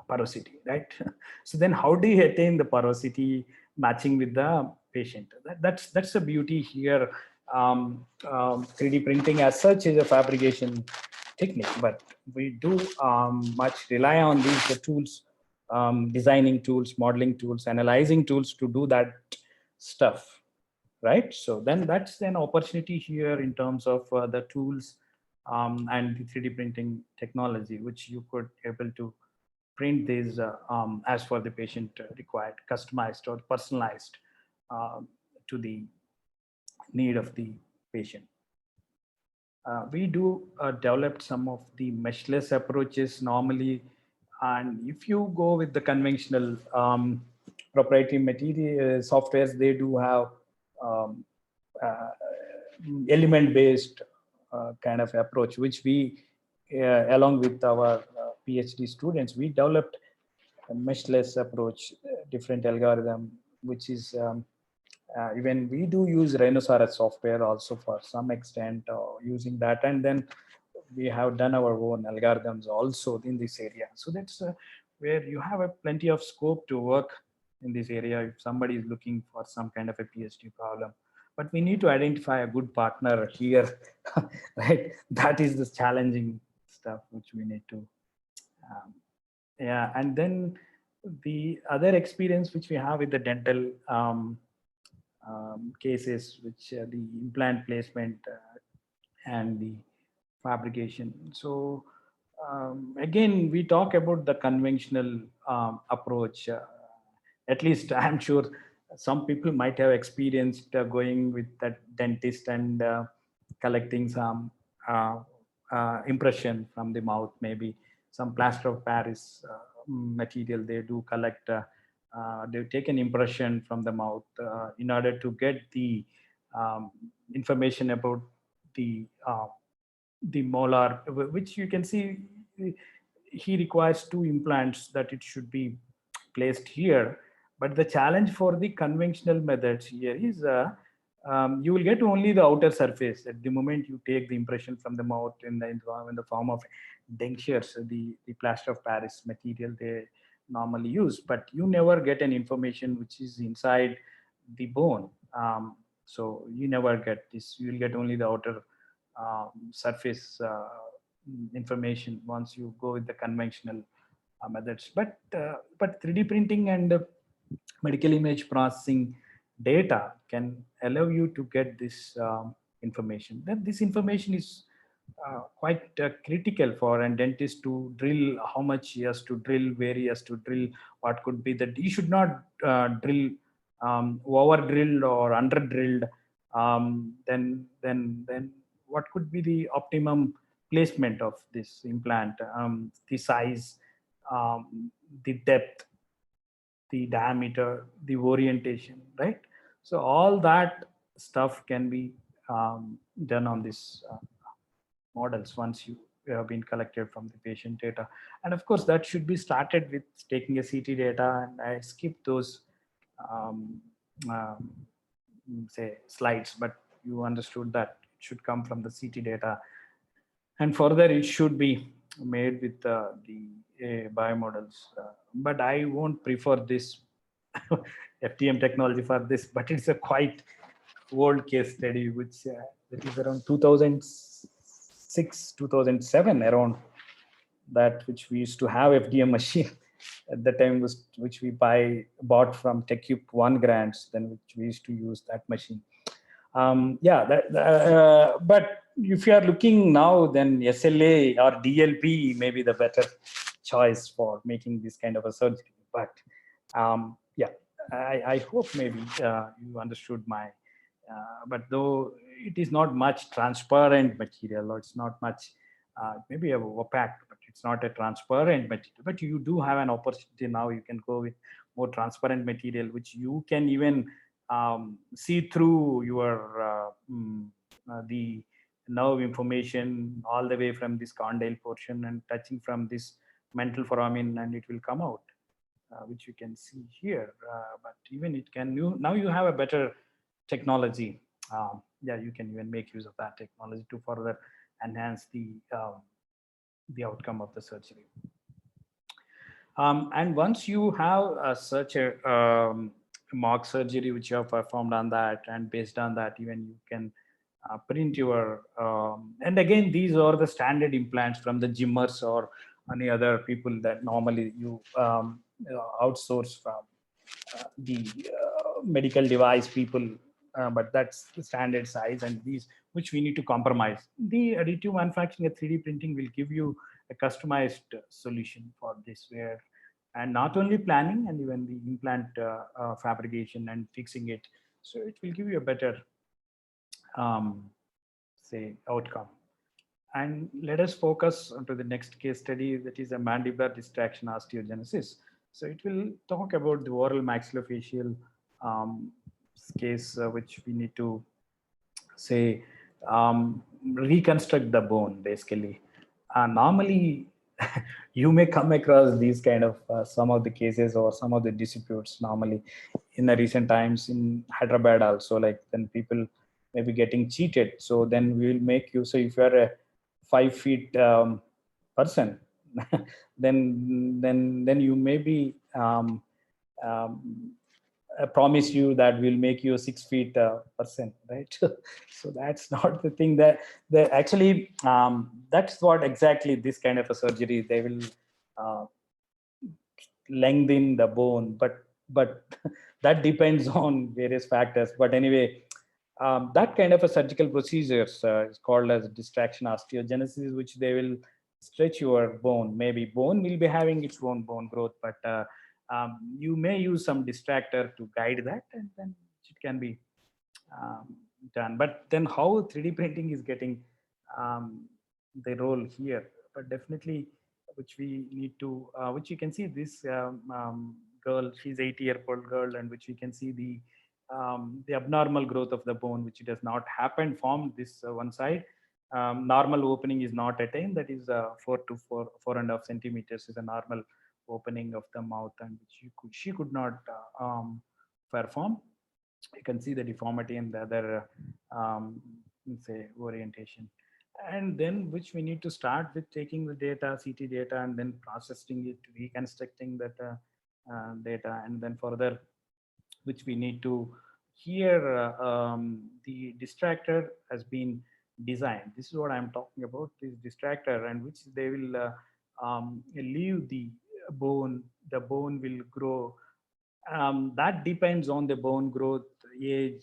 S4: porosity, right? So then how do you attain the porosity matching with the patient? That's the beauty here. 3D printing as such is a fabrication technique, but we do much rely on these tools, designing tools, modeling tools, analyzing tools to do that stuff, right? So then that's an opportunity here in terms of the tools and the 3D printing technology, which you could able to print these as for the patient required, customized or personalized to the need of the patient. We do develop some of the meshless approaches normally, and if you go with the conventional proprietary material softwares, they do have element-based kind of approach, which we, along with our PhD students, we developed a meshless approach, different algorithm, which is even we do use Rhinoceros software also for some extent using that. And then we have done our own algorithms also in this area. So that's where you have plenty of scope to work in this area if somebody is looking for some kind of a PhD problem. But we need to identify a good partner here, right? That is the challenging stuff which we need to, yeah. And then the other experience which we have with the dental cases, which the implant placement and the fabrication. So again, we talk about the conventional approach. At least I'm sure some people might have experienced going with that dentist and collecting some impression from the mouth, maybe some plaster of Paris material they do collect. They take an impression from the mouth in order to get the information about the molar, which you can see he requires 2 implants that it should be placed here. But the challenge for the conventional methods here is you will get only the outer surface. At the moment you take the impression from the mouth in the form of dentures, the plaster of Paris material they normally use, but you never get an information which is inside the bone. So you never get this. You will get only the outer surface information once you go with the conventional methods. But 3D printing and medical image processing data can allow you to get this information. Then this information is quite critical for a dentist to drill, how much he has to drill, where he has to drill, what could be that. You should not drill over drilled or under drilled. Then what could be the optimum placement of this implant, the size, the depth, the diameter, the orientation, right? So all that stuff can be done on this models once you have been collected from the patient data. And of course, that should be started with taking a CT data. And I skipped those, um, um, say, slides, but you understood that it should come from the CT data. And further, it should be made with the biomodels. But I won't prefer this FTM technology for this, but it's a quite old case study, which that is around 2006, 2007, around that, which we used to have FDM machine at the time, was which we bought from TechUp 1 grants, then which we used to use that machine. But if you are looking now, then SLA or DLP may be the better choice for making this kind of a surgery. But I hope maybe you understood my. But though it is not much transparent material, or it's not much, maybe opaque, but it's not a transparent material. But you do have an opportunity now. You can go with more transparent material, which you can even see through your the nerve information all the way from this condyle portion and touching from this mental foramen, and it will come out, which you can see here. But even it can, now you have a better technology. You can even make use of that technology to further enhance the outcome of the surgery. And once you have such a mock surgery which you have performed on that, and based on that, even you can print your and again, these are the standard implants from the gymmers or any other people that normally you outsource from the medical device people, but that's the standard size, and these which we need to compromise. The additive manufacturing and 3D printing will give you a customized solution for this, where, and not only planning and even the implant fabrication and fixing it. So it will give you a better say outcome. And let us focus onto the next case study, that is a mandibular distraction osteogenesis. So it will talk about the oral maxillofacial case, which we need to say reconstruct the bone basically. Normally, you may come across these kind of some of the cases or some of the disputes normally in the recent times in Hyderabad also, like then people may be getting cheated. So then we will make you, so if you are a 5 feet person, then you may be I promise you that we'll make you a 6 feet person, right? So that's not the thing that actually that's what exactly this kind of a surgery, they will lengthen the bone, but that depends on various factors. But anyway, that kind of a surgical procedures is called as distraction osteogenesis, which they will stretch your bone. Maybe bone will be having its own bone growth, but you may use some distractor to guide that, and then it can be done. But then how 3D printing is getting the role here, but definitely which we need to, which you can see this girl, she's 80-year-old girl, and which we can see the abnormal growth of the bone, which does not happen from this one side. Normal opening is not attained. That is 4.5 centimeters is a normal opening of the mouth, and which she could not perform. You can see the deformity in the other, say, orientation. And then which we need to start with taking the data, CT data, and then processing it, reconstructing that data, and then further, which we need to, here the distractor has been designed. This is what I'm talking about, this distractor, and which they will leave the bone will grow. That depends on the bone growth, age,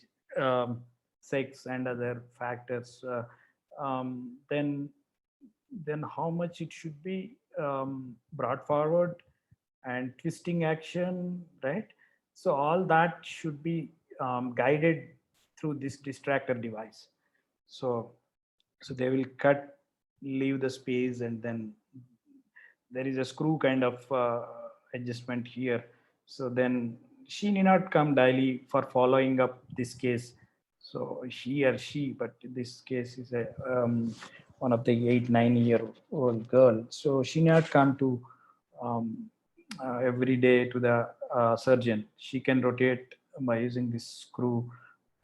S4: sex, and other factors. Then how much it should be brought forward, and twisting action, right? So all that should be guided through this distractor device. So they will cut, leave the space, and then there is a screw kind of adjustment here. So then she need not come daily for following up this case. So he or she, but this case is a one of the 8-9-year-old girl. So she need not come to every day to the surgeon. She can rotate by using this screw,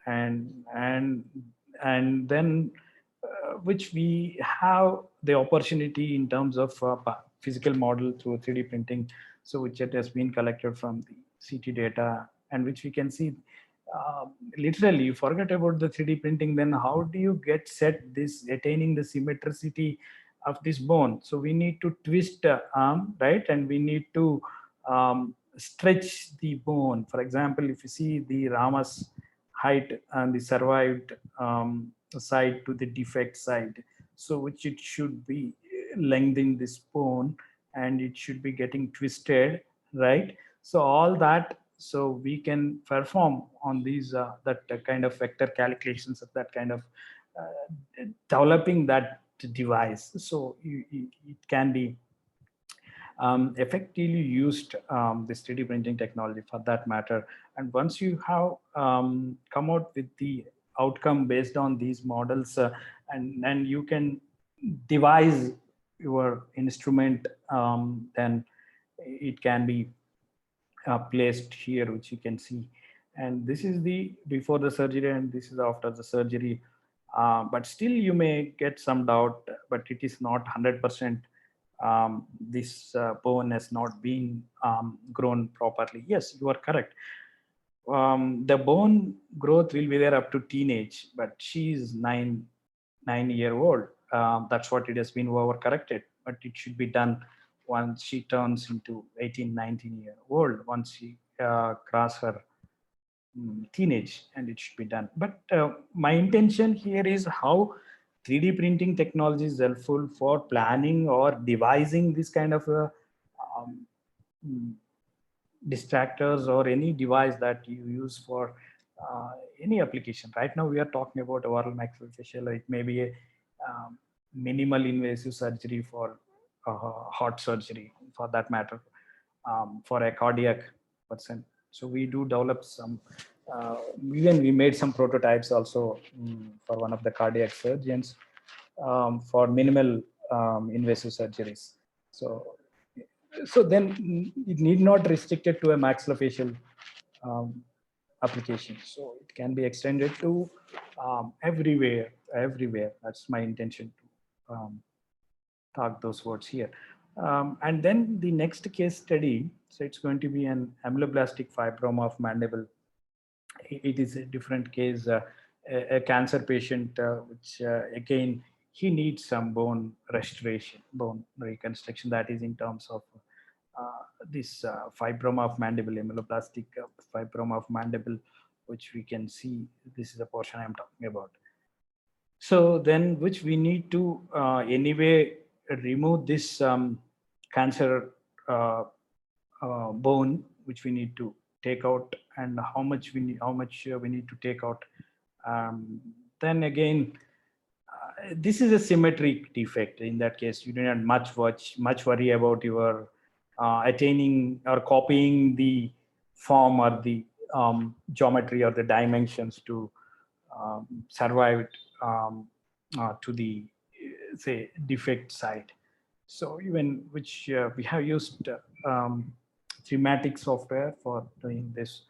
S4: and then which we have the opportunity in terms of physical model through 3D printing. So which it has been collected from the CT data, and which we can see literally. You forget about the 3D printing, then how do you get set this attaining the symmetricity of this bone? So we need to twist the arm, right? And we need to stretch the bone. For example, if you see the ramus height and the survived side to the defect side, so which it should be lengthening this bone, and it should be getting twisted, right? So all that, so we can perform on these that kind of vector calculations of that kind of developing that device. So it can be effectively used, this 3D printing technology for that matter. And once you have come out with the outcome based on these models, and you can devise your instrument, then it can be placed here, which you can see. And this is the before the surgery, and this is after the surgery. But still you may get some doubt, but it is not 100%. This bone has not been grown properly. Yes, you are correct. The bone growth will be there up to teenage, but she is 9-year-old. That's what it has been overcorrected, but it should be done once she turns into 18-19-year-old, once she cross her teenage, and it should be done. But my intention here is how 3D printing technology is helpful for planning or devising this kind of um, distractors or any device that you use for any application. Right now we are talking about oral maxillofacial. It may be a minimal invasive surgery for heart surgery, for that matter, for a cardiac person. So we do develop some, even we made some prototypes also for one of the cardiac surgeons for minimal invasive surgeries. So then it need not restrict it to a maxillofacial application. So it can be extended to everywhere. That's my intention to talk those words here. And then the next case study, so it's going to be an ameloblastic fibroma of mandible. It is a different case, a cancer patient, which again, he needs some bone restoration, bone reconstruction. That is in terms of this fibroma of mandible, ameloblastic fibroma of mandible, which we can see. This is the portion I'm talking about. So then, which we need to anyway remove this cancer bone, which we need to take out, and how much we need to take out. Then again, this is a symmetric defect. In that case, you do not much worry about your attaining or copying the form or the geometry or the dimensions to survive it to the say defect side. So even which we have used thematic software for doing this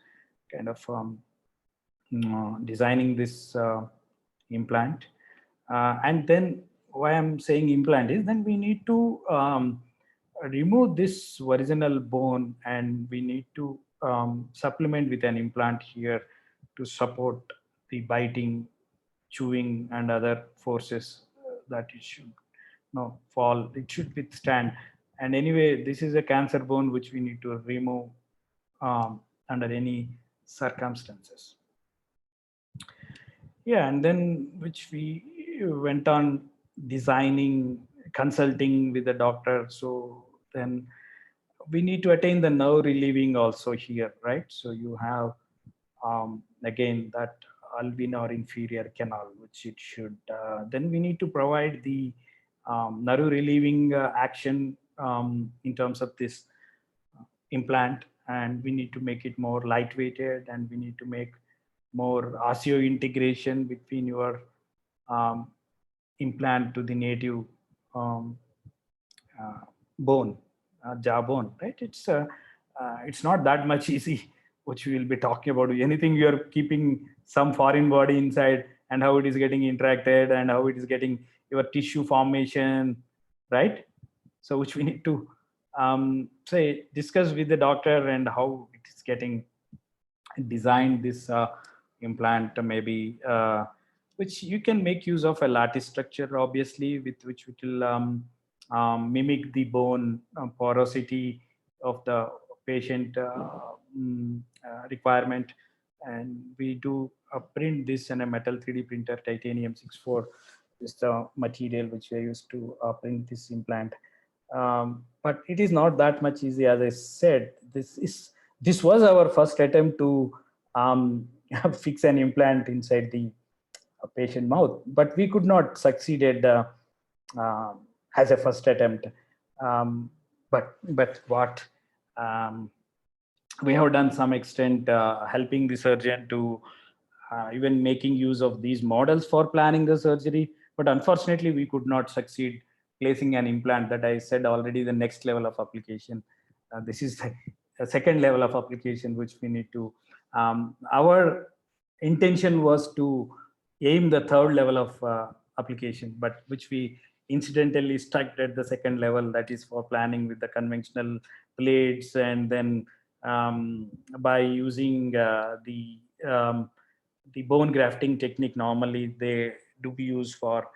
S4: kind of designing this implant. And then why I'm saying implant is then we need to remove this original bone, and we need to supplement with an implant here to support the biting, chewing, and other forces that it should fall, it should withstand. And anyway, this is a cancer bone which we need to remove under any circumstances. Yeah, and then which we went on designing, consulting with the doctor. So then we need to attain the nerve relieving also here, right? So you have again that alveolar inferior canal, which it should. Then we need to provide the nerve relieving action in terms of this implant, and we need to make it more lightweighted, and we need to make more osseous integration between your implant to the native um, bone, jawbone, right? It's not that much easy, which we will be talking about. Anything you are keeping some foreign body inside, and how it is getting interacted, and how it is getting your tissue formation, right? So which we need to say discuss with the doctor, and how it is getting designed this implant, maybe which you can make use of a lattice structure, obviously, with which it will mimic the bone porosity of the patient requirement. And we do print this in a metal 3D printer, titanium 64 is the material which we use to print this implant. But it is not that much easy. As I said, this was our first attempt to fix an implant inside the patient mouth, but we could not succeeded as a first attempt. But what we have done some extent helping the surgeon to even making use of these models for planning the surgery. But unfortunately, we could not succeed placing an implant. That I said already, the next level of application. This is the second level of application which we need to. Our intention was to aim the third level of application, but which we incidentally stuck at the second level, that is for planning with the conventional blades. And then by using the bone grafting technique, normally they do be used for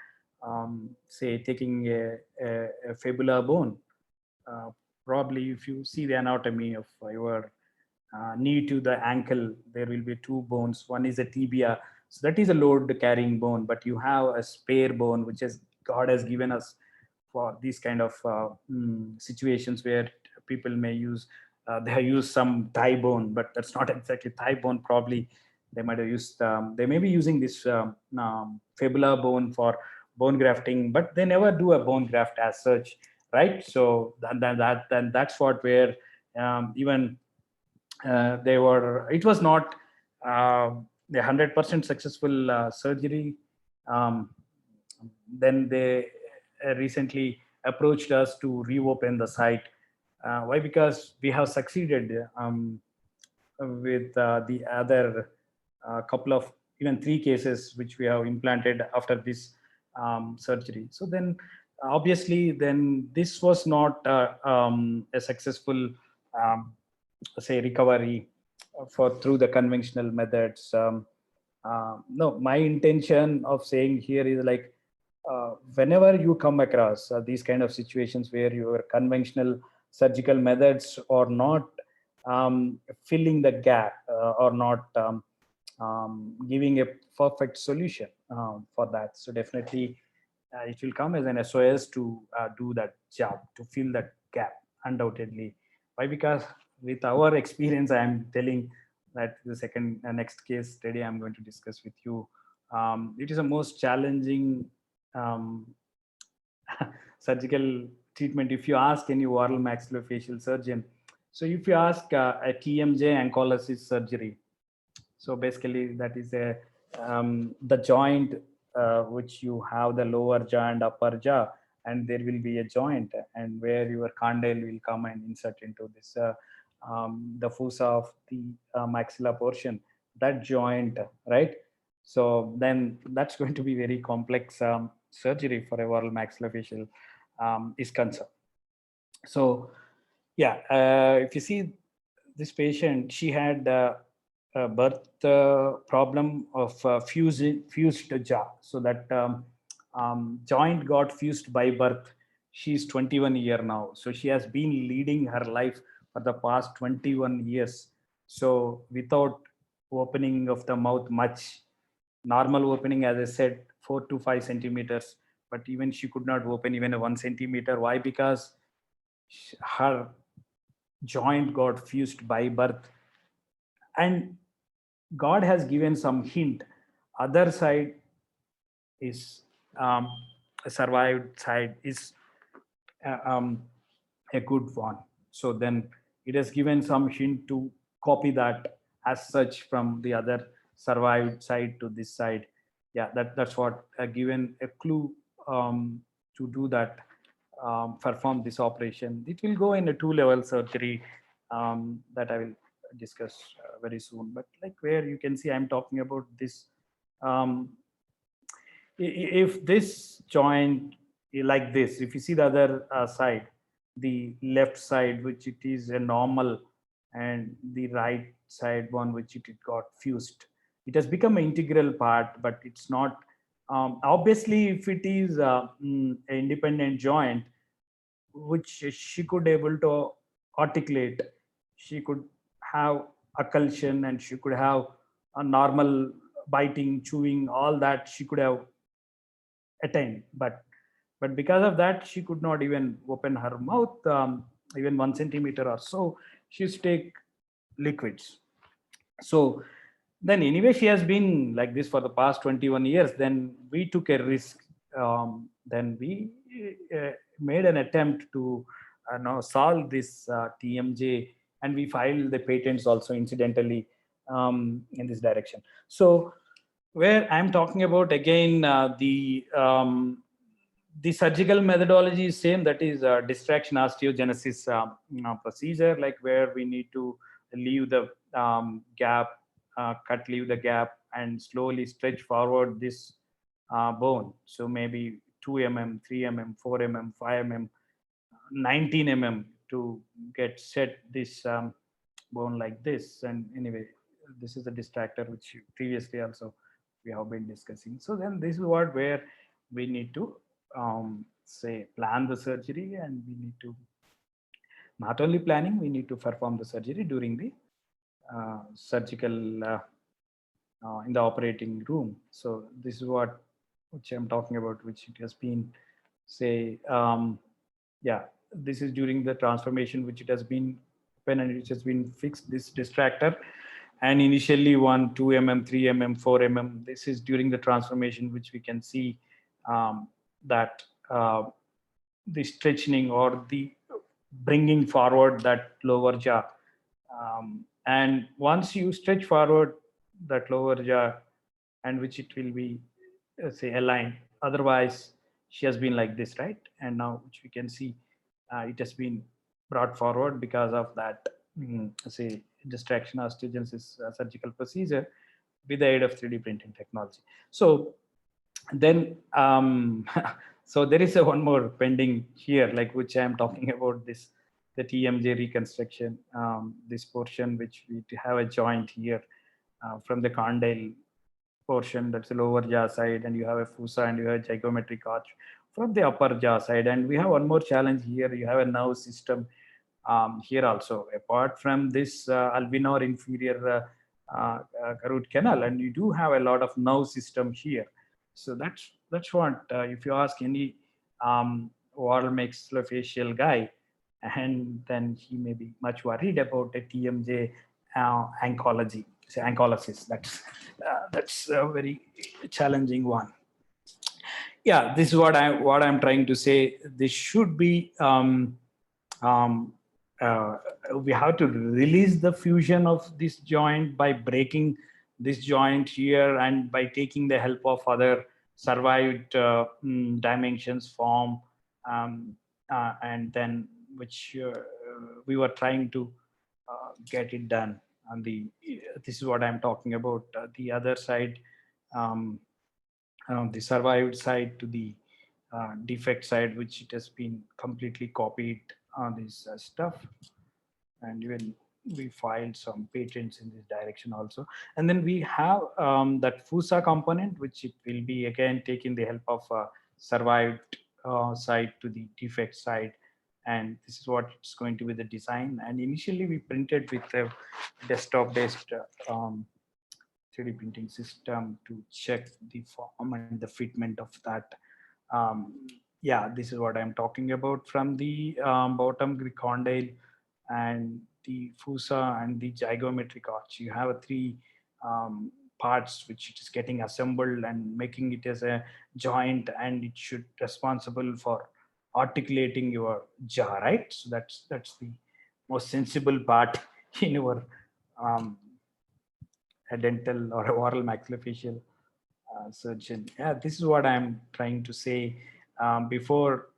S4: say taking a fibula bone. Probably if you see the anatomy of your knee to the ankle, there will be two bones. One is a tibia, so that is a load carrying bone, but you have a spare bone which is God has given us for these kind of situations where people may use they have used some thigh bone, but that's not exactly thigh bone. Probably they might have used they may be using this fibula bone for bone grafting, but they never do a bone graft as such, right? So then that's what where even they were, it was not a 100% successful surgery. Um, then they recently approached us to reopen the site. Why? Because we have succeeded with the other couple of, even 3 cases which we have implanted after this surgery. So then obviously then this was not a successful say recovery for through the conventional methods. No, my intention of saying here is like whenever you come across these kind of situations where your conventional surgical methods are not filling the gap or not giving a perfect solution for that, so definitely it will come as an SOS to do that job, to fill that gap, undoubtedly. Why? Because with our experience, I am telling that the second next case study I'm going to discuss with you, it is a most challenging surgical treatment. If you ask any oral maxillofacial surgeon, so if you ask a TMJ ankylosis surgery, so basically that is a the joint which you have the lower jaw and upper jaw, and there will be a joint, and where your condyle will come and insert into this the fossa of the maxilla portion. that joint, right? So then that's going to be very complex surgery for a oral maxillofacial is concerned. So yeah, if you see this patient, she had a birth problem of fused jaw. So that joint got fused by birth. She's 21 year now. So she has been leading her life for the past 21 years. So without opening of the mouth much, normal opening, as I said, 4 to 5 centimeters, but even she could not open even a 1 centimeter. Why? Because her joint got fused by birth, and God has given some hint. Other side is a survived side is uh, um, a good one. So then it has given some hint to copy that as such from the other survived side to this side. Yeah, that's what given a clue to do that, perform this operation. It will go in a 2-level surgery that I will discuss very soon. But like where you can see, I'm talking about this. Um, if this joint like this, if you see the other side, the left side, which it is a normal, and the right side one, which it got fused, it has become an integral part, but it's not. Obviously, if it is an independent joint, which she could able to articulate, she could have occlusion, and she could have a normal biting, chewing, all that she could have attained. But because of that, she could not even open her mouth even 1 centimeter or so. She used to take liquids. So then anyway, she has been like this for the past 21 years. Then we took a risk. Then we made an attempt to now solve this TMJ, and we filed the patents also incidentally in this direction. So where I'm talking about again, the surgical methodology is same, that is distraction osteogenesis procedure, like where we need to leave the gap, leave the gap, and slowly stretch forward this bone. So maybe 2 mm, 3 mm, 4 mm, 5 mm, 19 mm to get set this bone like this. And anyway, this is a distractor which previously also we have been discussing. So then this is what where we need to say plan the surgery, and we need to not only planning, we need to perform the surgery during the surgical in the operating room. So this is what which I'm talking about, which it has been say yeah, this is during the transformation which it has been open and it has been fixed, this distractor. And initially 1, 2 mm, 3 mm, 4 mm, this is during the transformation, which we can see that the stretching or the bringing forward that lower jaw. And once you stretch forward that lower jaw, and which it will be say aligned, otherwise she has been like this, right? And now which we can see it has been brought forward because of that say distraction osteogenesis surgical procedure with the aid of 3D printing technology. So then so there is a one more pending here, like which I am talking about, this the TMJ reconstruction, this portion which we have a joint here from the condyle portion, that's the lower jaw side, and you have a fossa and you have a zygomatic arch from the upper jaw side. And we have one more challenge here, you have a nerve system here also, apart from this alveolar inferior root canal, and you do have a lot of nerve system here. So that's what if you ask any oral maxillofacial guy, and then he may be much worried about a TMJ oncology, say oncolysis. That's a very challenging one. Yeah, this is what I'm trying to say. This should be we have to release the fusion of this joint by breaking this joint here, and by taking the help of other survived dimensions form, and then which we were trying to get it done. on this is what I'm talking about. The other side, um, the survived side to the defect side, which it has been completely copied on this stuff. And even we filed some patents in this direction also. And then we have that FUSA component, which it will be again taking the help of survived side to the defect side. And this is what it's going to be the design. And initially we printed with a desktop based 3D printing system to check the form and the fitment of that. Yeah, this is what I'm talking about. From the bottom, the condyle and the fossa and the zygomatic arch. You have three parts which it is getting assembled and making it as a joint, and it should responsible for articulating your jaw, right? So that's the most sensible part in your a dental or a oral maxillofacial surgeon. Yeah, this is what I'm trying to say. Before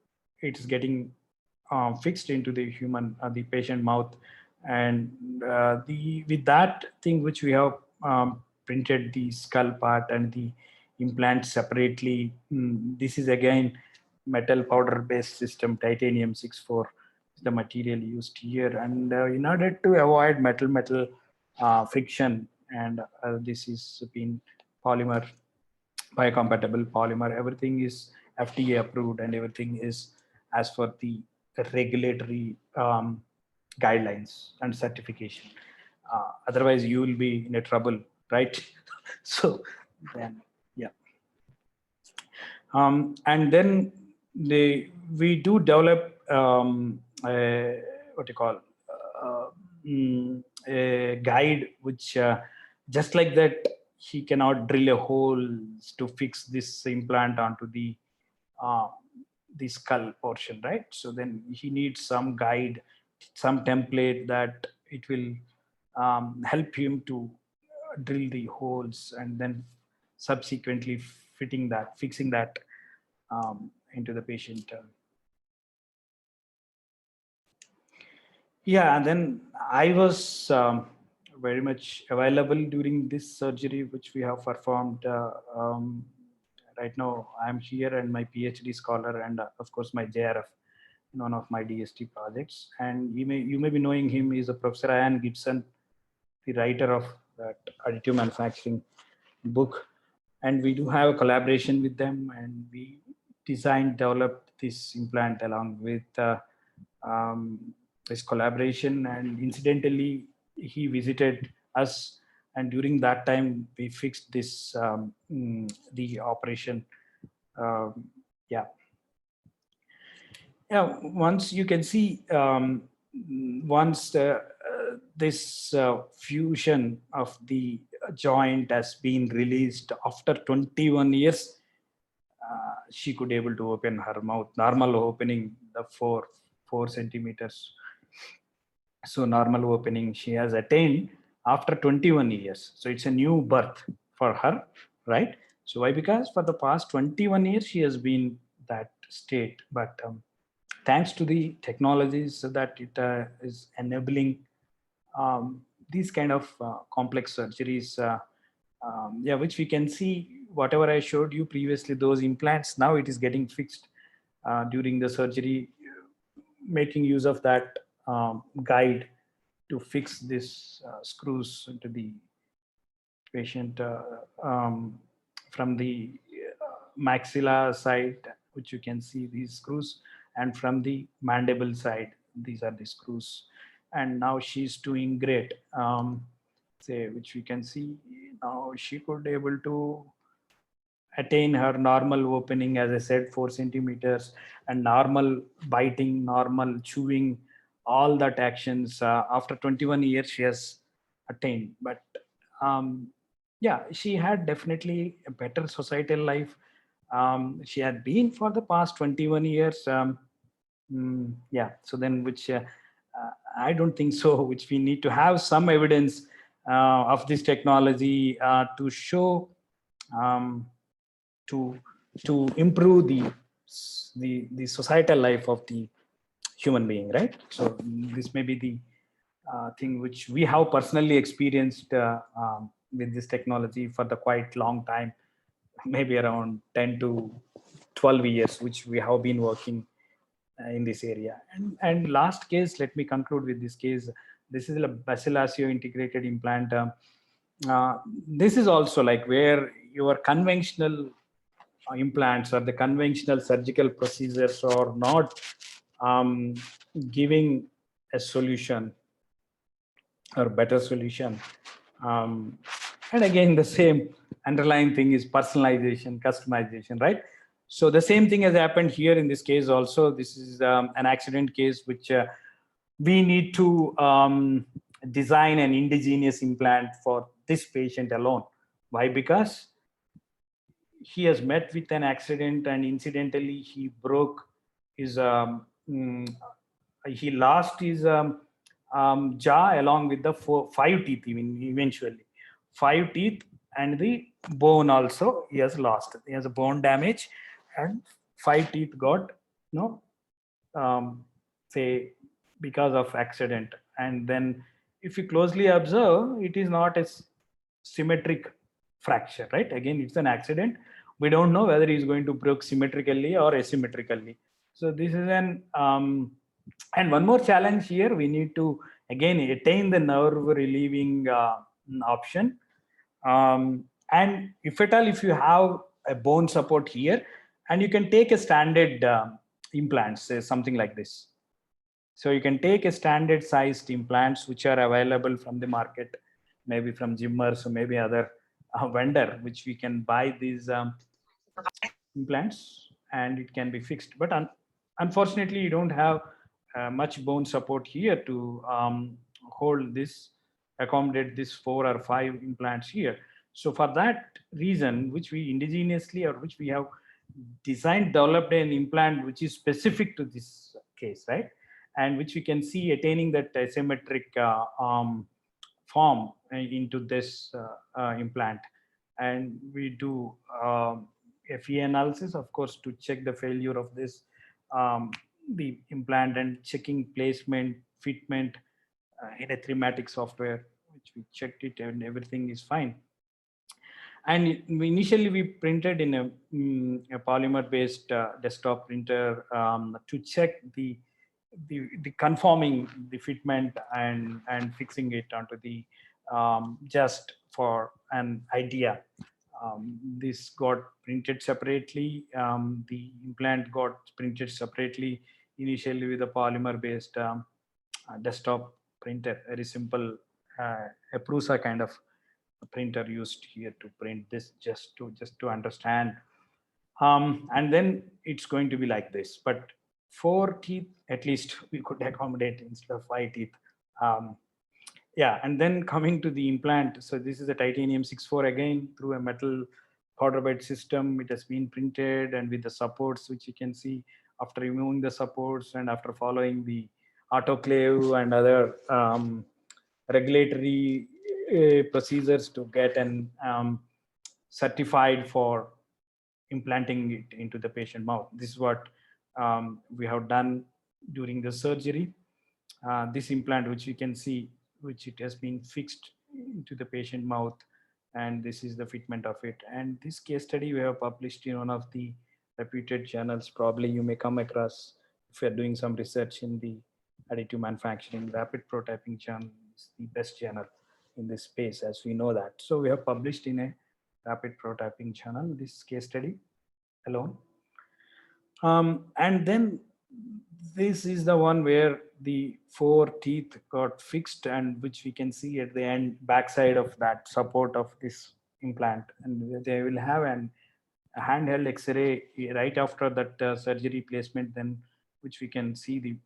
S4: it's getting fixed into the human, the patient mouth, and the with that thing which we have printed the skull part and the implant separately. This is again metal powder based system, titanium 64 is the material used here, and in order to avoid metal friction, and this is been polymer, biocompatible polymer. Everything is FDA approved, and everything is as for the regulatory guidelines and certification. Otherwise, you will be in a trouble, right? So then, yeah. And then we do develop what you call a guide, which just like that, he cannot drill a hole to fix this implant onto the skull portion, right? So then he needs some guide, some template that it will help him to drill the holes, and then subsequently fixing that into the patient. Yeah, and then I was very much available during this surgery, which we have performed. Right now, I'm here and my PhD scholar, and of course my JRF in one of my DST projects. And you may be knowing him. He's a Professor Ian Gibson, the writer of that additive manufacturing book. And we do have a collaboration with them, and we developed this implant along with this collaboration. And incidentally, he visited us, and during that time we fixed this the operation. Yeah, once you can see, once this fusion of the joint has been released after 21 years, she could able to open her mouth, normal opening, the 4 centimeters. So normal opening she has attained after 21 years. So it's a new birth for her, right? So why? Because for the past 21 years she has been that state, but thanks to the technologies that it is enabling these kind of complex surgeries, yeah, which we can see whatever I showed you previously, those implants, now it is getting fixed during the surgery, making use of that guide to fix this screws into the patient from the maxilla side, which you can see these screws, and from the mandible side, these are the screws. And now she's doing great, say, which we can see now she could able to attain her normal opening, as I said, 4 centimeters, and normal biting, normal chewing, all that actions after 21 years she has attained. But yeah, she had definitely a better societal life. She had been for the past 21 years. Yeah, so then which I don't think so, which we need to have some evidence of this technology to show to improve the societal life of the human being, right? So this may be the thing which we have personally experienced with this technology for the quite long time, maybe around 10 to 12 years, which we have been working in this area. And last case, let me conclude with this case. This is a Maxillofacial integrated implant. This is also like where your conventional implants or the conventional surgical procedures are not um, giving a solution or better solution. And again, the same underlying thing is personalization, customization, right? So the same thing has happened here in this case also. This is an accident case which we need to design an indigenous implant for this patient alone. Why? Because he has met with an accident and incidentally he broke his he lost his jaw along with the five teeth, even eventually 5 teeth, and the bone also he has lost. He has a bone damage and 5 teeth got say because of accident. And then if you closely observe, it is not a symmetric fracture, right? Again, it's an accident. We don't know whether he's going to break symmetrically or asymmetrically. So this is an and one more challenge here. We need to again attain the nerve relieving option. And if at all, if you have a bone support here, and you can take a standard implant, say something like this. So you can take a standard sized implants which are available from the market, maybe from Jimmers or maybe other vendor, which we can buy these implants and it can be fixed. But unfortunately, you don't have much bone support here to hold this, accommodate this 4 or 5 implants here. So for that reason, which we indigenously or which we have designed, developed an implant which is specific to this case, right? And which we can see attaining that asymmetric form into this implant. And we do FE analysis, of course, to check the failure of this the implant and checking placement, fitment in a thematic software, which we checked it and everything is fine. And initially we printed in a polymer based desktop printer to check the conforming the fitment and fixing it onto the just for an idea. This got printed separately. The implant got printed separately initially with a polymer based desktop printer, very simple a Prusa kind of printer used here to print this, just to understand. And then it's going to be like this, but 4 teeth at least we could accommodate instead of 5 teeth. Yeah, and then coming to the implant, so this is a titanium 6.4 again through a metal powder bed system. It has been printed and with the supports, which you can see after removing the supports and after following the autoclave and other regulatory procedures to get an certified for implanting it into the patient mouth. This is what we have done during the surgery. This implant, which you can see, which it has been fixed into the patient mouth, and this is the fitment of it. And this case study we have published in one of the reputed journals. Probably you may come across if you're doing some research in the additive manufacturing. Rapid Prototyping journal is the best journal in this space, as we know that. So we have published in a Rapid Prototyping journal this case study alone. And then this is the one where the 4 teeth got fixed, and which we can see at the end backside of that support of this implant. And they will have a handheld X-ray right after that surgery placement, then which we can see the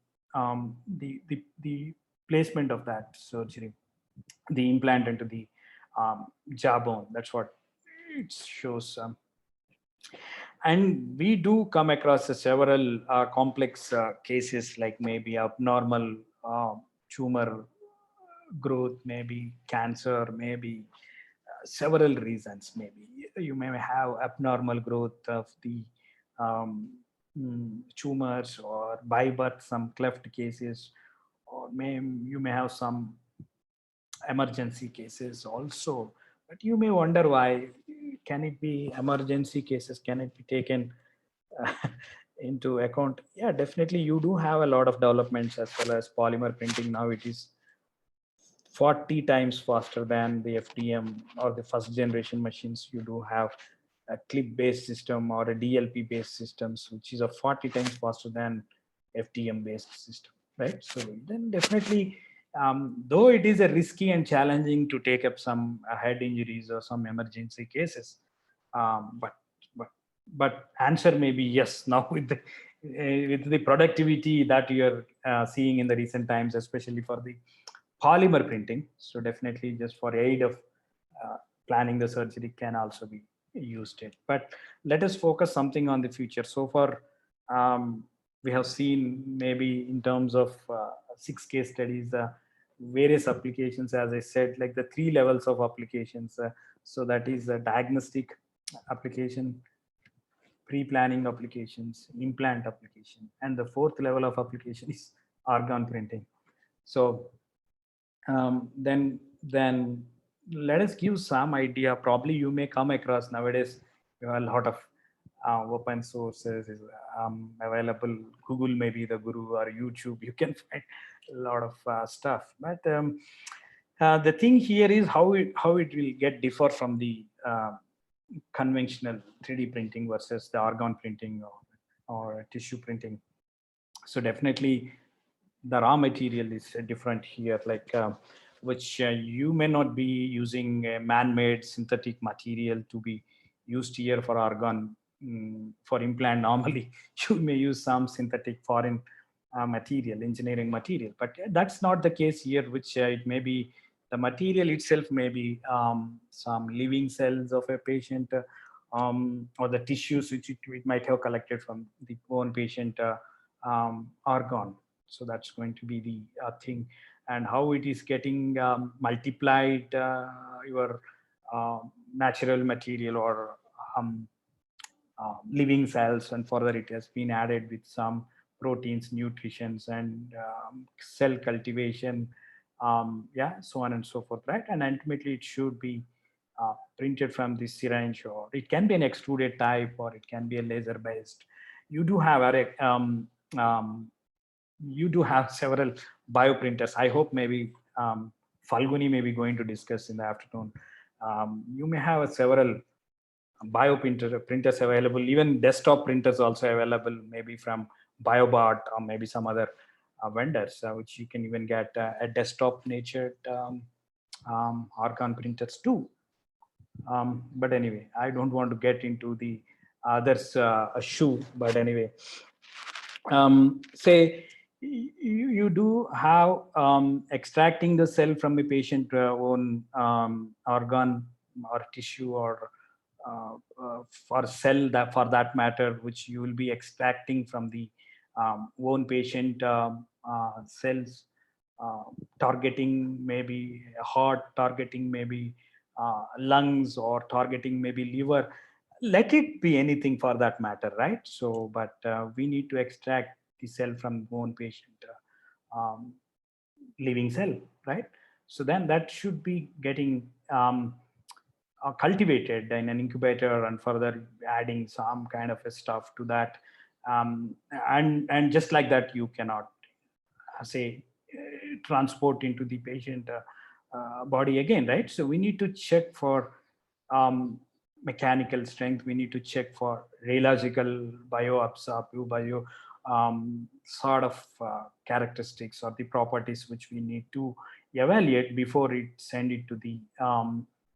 S4: placement of that surgery, the implant into the jawbone. That's what it shows. And we do come across several complex cases, like maybe abnormal tumor growth, maybe cancer, maybe several reasons. Maybe you may have abnormal growth of the tumors, or by birth some cleft cases, or you may have some emergency cases also, but you may wonder why. Can it be emergency cases? Can it be taken uh, into account? Yeah, definitely. You do have a lot of developments as well as polymer printing. Now it is 40 times faster than the FDM or the first generation machines. You do have a clip based system or a DLP based systems, which is a 40 times faster than FDM based system, right? So then definitely, though it is a risky and challenging to take up some head injuries or some emergency cases, but but but answer may be yes. Now with the productivity that you're seeing in the recent times, especially for the polymer printing, so definitely just for aid of planning the surgery can also be used it. But let us focus something on the future. So far, we have seen maybe in terms of 6 case studies, various applications, as I said, like the 3 levels of applications. So that is a diagnostic application, pre-planning applications, implant application, and the 4th level of application is organ printing. So then let us give some idea. Probably you may come across nowadays, you have a lot of open sources is available. Google may be the guru, or YouTube. You can find a lot of stuff. But the thing here is how it will get differ from the conventional 3D printing versus the organ printing or tissue printing. So definitely the raw material is different here, like which you may not be using a man-made synthetic material to be used here for organ. For implant, normally you may use some synthetic foreign material, engineering material, but that's not the case here, which it may be the material itself may be some living cells of a patient, or the tissues which it might have collected from the own patient organ. So that's going to be the thing, and how it is getting multiplied, your natural material or living cells, and further it has been added with some proteins, nutritions, and cell cultivation, yeah, so on and so forth, right? And ultimately it should be printed from the syringe, or it can be an extruded type, or it can be a laser based. You do have you do have several bioprinters. I hope maybe Falguni may be going to discuss in the afternoon. You may have several printers available, even desktop printers also available, maybe from BioBot or maybe some other vendors, which you can even get a desktop natured organ printers too. But anyway, I don't want to get into the others shoe, but anyway, say you do have extracting the cell from a patient own organ or tissue, or for cell, that for that matter, which you will be extracting from the own patient cells, targeting maybe heart, targeting maybe lungs, or targeting maybe liver. Let it be anything for that matter, right? So but we need to extract the cell from own patient living cell, right? So then that should be getting cultivated in an incubator, and further adding some kind of a stuff to that, and just like that you cannot say transport into the patient body again, right? So we need to check for mechanical strength. We need to check for rheological bioabsorptive bio sort of characteristics or the properties which we need to evaluate before it send it to the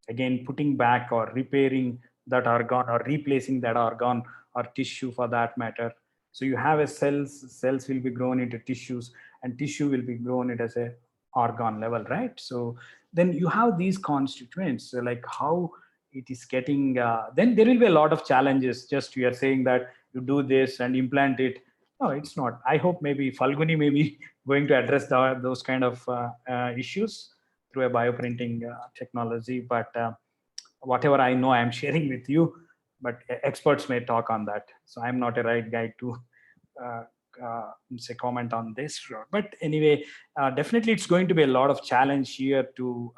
S4: again putting back or repairing that organ or replacing that organ or tissue for that matter. So you have a cells will be grown into tissues, and tissue will be grown it as a organ level, right? So then you have these constituents, so like how it is getting then there will be a lot of challenges. Just you are saying that you do this and implant it. No, it's not. I hope maybe Falguni may be going to address those kind of issues through a bioprinting technology. But whatever I know, I'm sharing with you. But experts may talk on that. So I'm not a right guy to say comment on this. But anyway, definitely it's going to be a lot of challenge here to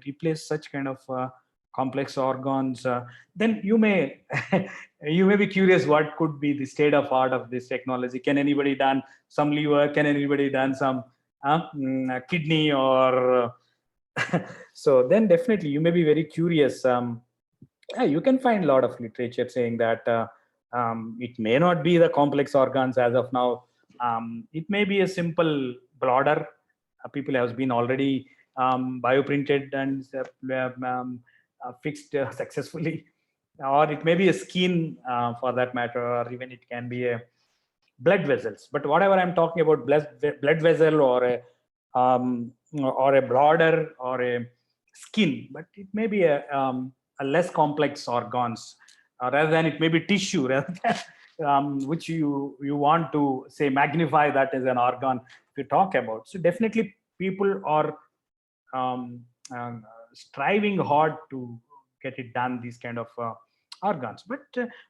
S4: replace such kind of complex organs. Then you may you may be curious what could be the state of art of this technology. Can anybody done some liver? Can anybody done some kidney or so? Then definitely you may be very curious. Yeah, you can find a lot of literature saying that it may not be the complex organs as of now. It may be a simple bladder. People have been already bioprinted and fixed successfully, or it may be a skin for that matter, or even it can be a blood vessels. But whatever I'm talking about, blood vessel or a bladder or a skin, but it may be a less complex organs, rather than it may be tissue, rather than which you want to say magnify that as an organ to talk about. So definitely people are striving hard to get it done, these kind of organs. But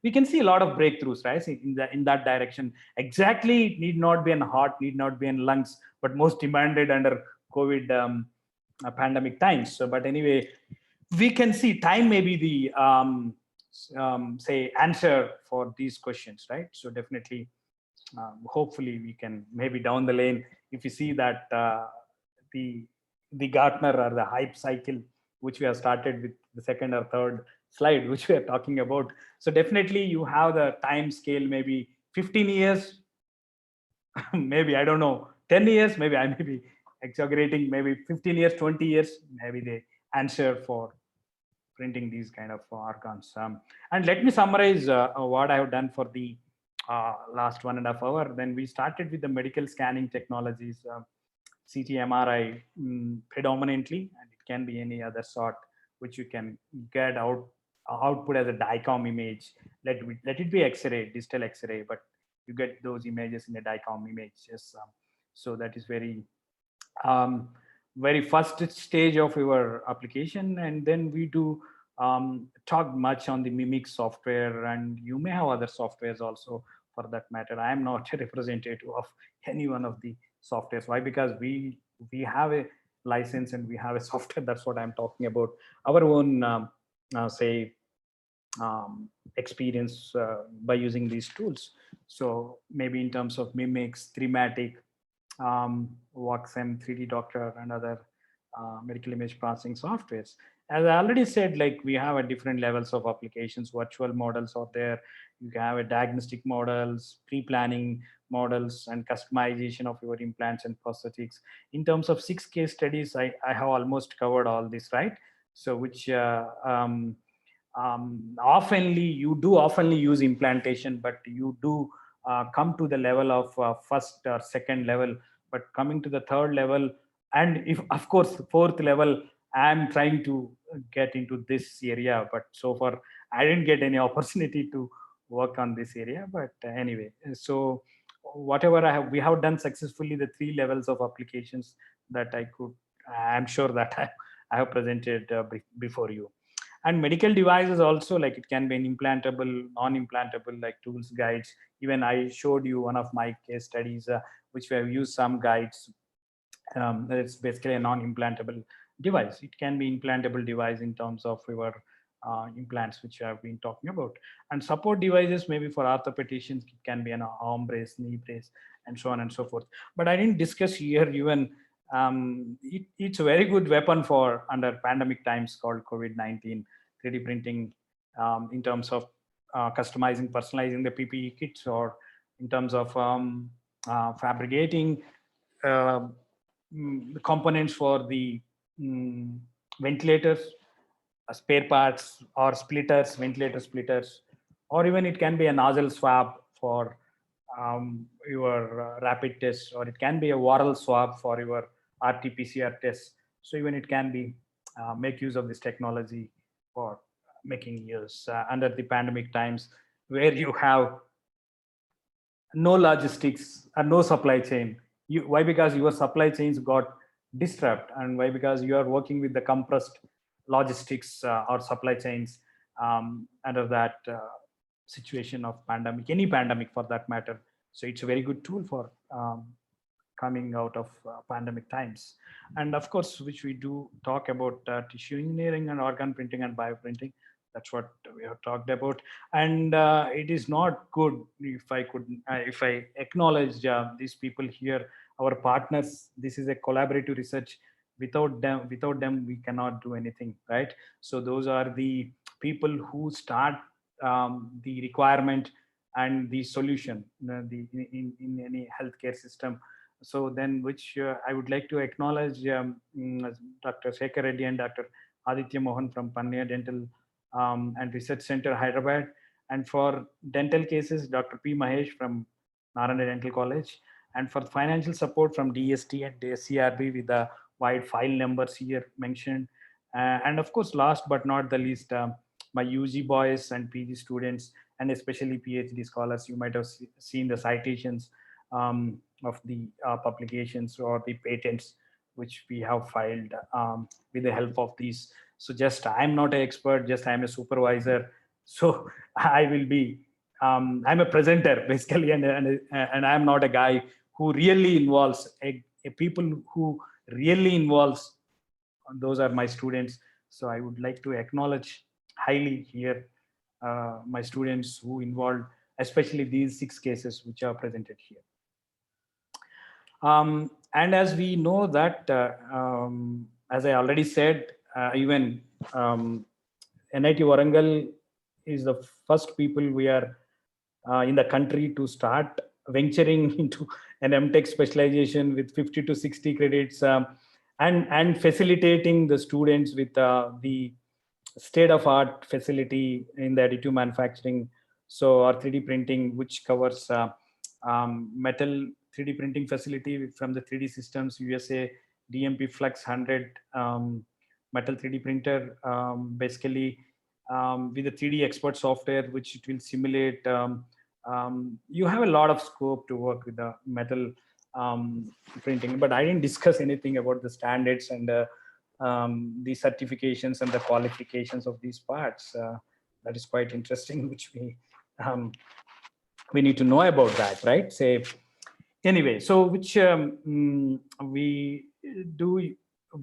S4: we can see a lot of breakthroughs, right, in that direction. Exactly, it need not be in heart, need not be in lungs, but most demanded under COVID pandemic times. So, but anyway, we can see time may be the say answer for these questions, right? So definitely, hopefully, we can maybe down the lane, if you see that the Gartner or the hype cycle, which we have started with the second or third slide, which we are talking about. So definitely, you have the time scale, maybe 15 years, maybe I don't know, 10 years, maybe I may be exaggerating, maybe 15 years, 20 years, maybe the answer for printing these kind of organs. And let me summarize what I have done for the last 1.5 hours. Then we started with the medical scanning technologies, CT, MRI predominantly, and it can be any other sort which you can get output as a DICOM image. Let it be X-ray, digital X-ray, but you get those images in a DICOM image. Yes, so that is very very first stage of your application. And then we do talk much on the mimic software, and you may have other softwares also for that matter. I am not a representative of any one of the softwares. Why? Because we have a license and we have a software. That's what I'm talking about. Our own say experience by using these tools. So maybe in terms of mimics, Thematic, Voxem, 3D Doctor, and other medical image processing softwares. As I already said, like we have a different levels of applications. Virtual models out there. You can have a diagnostic models, pre-planning models, and customization of your implants and prosthetics. In terms of 6 case studies, I have almost covered all this, right? So which oftenly use implantation, but you do come to the level of first or second level. But coming to the third level, and if of course fourth level, I'm trying to get into this area, but so far I didn't get any opportunity to work on this area. But anyway, so whatever we have done successfully the 3 levels of applications that I'm sure that I have presented before you. And medical devices also, like it can be an implantable, non-implantable, like tools, guides. Even I showed you one of my case studies, which we have used some guides. It's basically a non-implantable device. It can be implantable device in terms of your implants, which I have been talking about. And support devices, maybe for orthopedicians, it can be an arm brace, knee brace, and so on and so forth. But I didn't discuss here even it's a very good weapon for under pandemic times called COVID-19, 3D printing in terms of customizing, personalizing the PPE kits, or in terms of fabricating the components for the ventilators, spare parts, or splitters, ventilator splitters, or even it can be a nozzle swab for your rapid test, or it can be a oral swab for your RT-PCR test. So even it can be make use of this technology for making use under the pandemic times, where you have no logistics and no supply chain. Why? Because your supply chains got disrupted. And why? Because you are working with the compressed logistics or supply chains under that situation of pandemic, any pandemic for that matter. So it's a very good tool for coming out of pandemic times. And of course, which we do talk about tissue engineering and organ printing and bioprinting. That's what we have talked about. And it is not good if I acknowledge these people here, our partners. This is a collaborative research. Without them, we cannot do anything, right? So those are the people who start the requirement and the solution in any healthcare system. So then, which I would like to acknowledge Dr. Shekhar Reddy and Dr. Aditya Mohan from Panya Dental and Research Center, Hyderabad. And for dental cases, Dr. P. Mahesh from Naranda Dental College. And for financial support from DST and CRB with the wide file numbers here mentioned. And of course, last but not the least, my UG boys and PG students, and especially PhD scholars. You might have seen the citations of the publications or the patents which we have filed with the help of these. So just, I'm not an expert, just I'm a supervisor. So I will be, I'm a presenter basically, and I'm not a guy who really involves a people who really involves. Those are my students. So I would like to acknowledge highly here my students who involved, especially these 6 cases which are presented here. And as we know that, as I already said, even NIT Warangal is the first people we are in the country to start venturing into an MTech specialization with 50 to 60 credits and facilitating the students with the state-of-art facility in the additive manufacturing. So our 3D printing, which covers metal 3D printing facility from the 3D Systems USA DMP Flux 100 metal 3D printer, basically with the 3D expert software, which it will simulate. You have a lot of scope to work with the metal printing, but I didn't discuss anything about the standards and the certifications and the qualifications of these parts. That is quite interesting, which we need to know about that, right? Say, anyway, so which we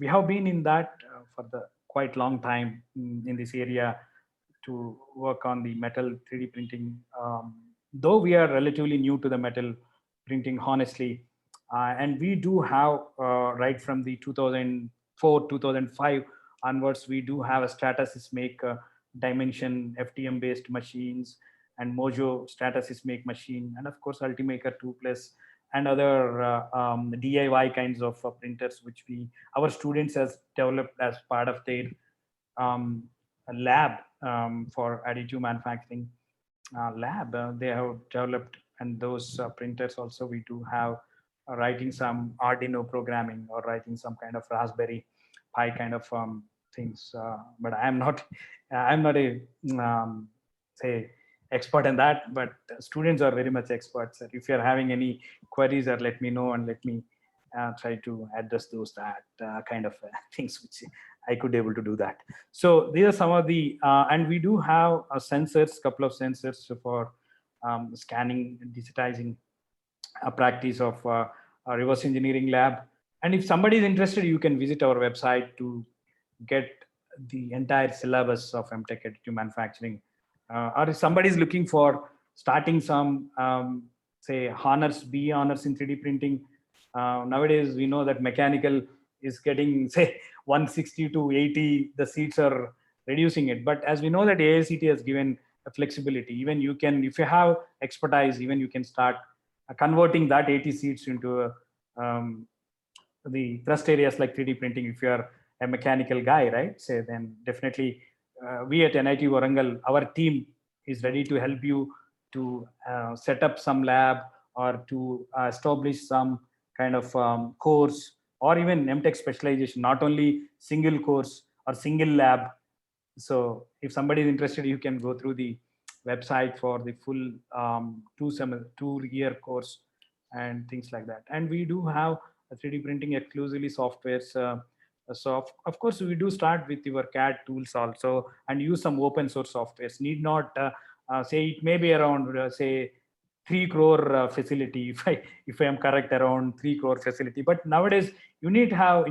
S4: have been in that for the quite long time in this area to work on the metal 3D printing. Though we are relatively new to the metal printing, honestly, and we do have right from the 2004, 2005 onwards, we do have a Stratasys Dimension FTM based machines and Mojo Stratasys machine, and of course Ultimaker 2 Plus and other DIY kinds of printers, which our students has developed as part of their lab for additive manufacturing lab. They have developed, and those printers also we do have writing some Arduino programming or writing some kind of Raspberry Pi kind of things. But I'm not a say expert in that, but students are very much experts. If you're having any queries, or let me know and let me try to address those kind of things which I could able to do that. So these are some of the and we do have sensors, couple of sensors for scanning and digitizing a practice of a reverse engineering lab. And if somebody is interested, you can visit our website to get the entire syllabus of MTech additive manufacturing. Or if somebody is looking for starting some, say, honors, BE honors in 3D printing, nowadays we know that mechanical is getting, say, 160 to 80, the seats are reducing it. But as we know that AICT has given a flexibility, even you can, if you have expertise, even you can start converting that 80 seats into the thrust areas like 3D printing. If you are a mechanical guy, right? Say, then definitely we at NIT Warangal, our team is ready to help you to set up some lab or to establish some kind of course or even MTech specialization, not only single course or single lab. So if somebody is interested, you can go through the website for the full 2-year course and things like that. And we do have a 3D printing exclusively softwares. So of course, we do start with your CAD tools also and use some open source softwares. Need not say it may be around say 3 crore facility, if I am correct, around 3 crore facility. But nowadays you need to have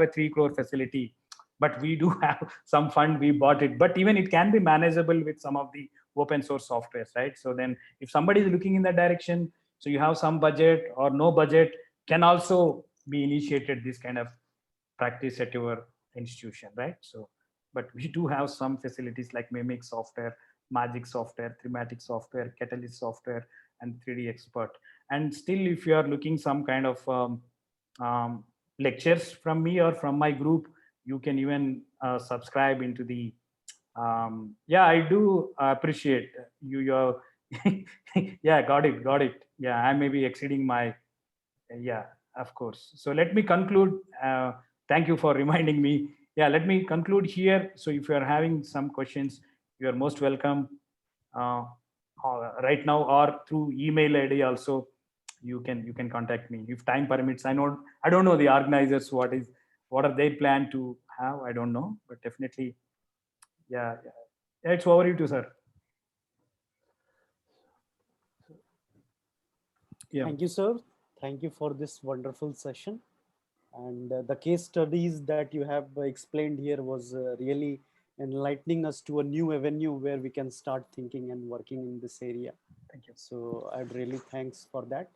S4: a 3 crore facility. But we do have some fund, we bought it. But even it can be manageable with some of the open source softwares, right? So then if somebody is looking in that direction, so you have some budget or no budget, can also be initiated this kind of practice at your institution, right? So, but we do have some facilities like Mimic software, Magic software, Thematic software, Catalyst software, and 3D Expert. And still, if you are looking some kind of lectures from me or from my group, you can even subscribe into the. Yeah, I do appreciate you. Your yeah, got it. Yeah, I may be exceeding my. Yeah, of course. So let me conclude. Thank you for reminding me. Yeah, let me conclude here. So if you are having some questions, you are most welcome right now or through email ID also. You can contact me if time permits. I don't know the organizers what are they plan to have. I don't know, but definitely, yeah. It's over you too, sir. Yeah.
S1: Thank you, sir. Thank you for this wonderful session. And the case studies that you have explained here was really enlightening us to a new avenue where we can start thinking and working in this area.
S4: Thank you.
S1: So I'd really thanks for that.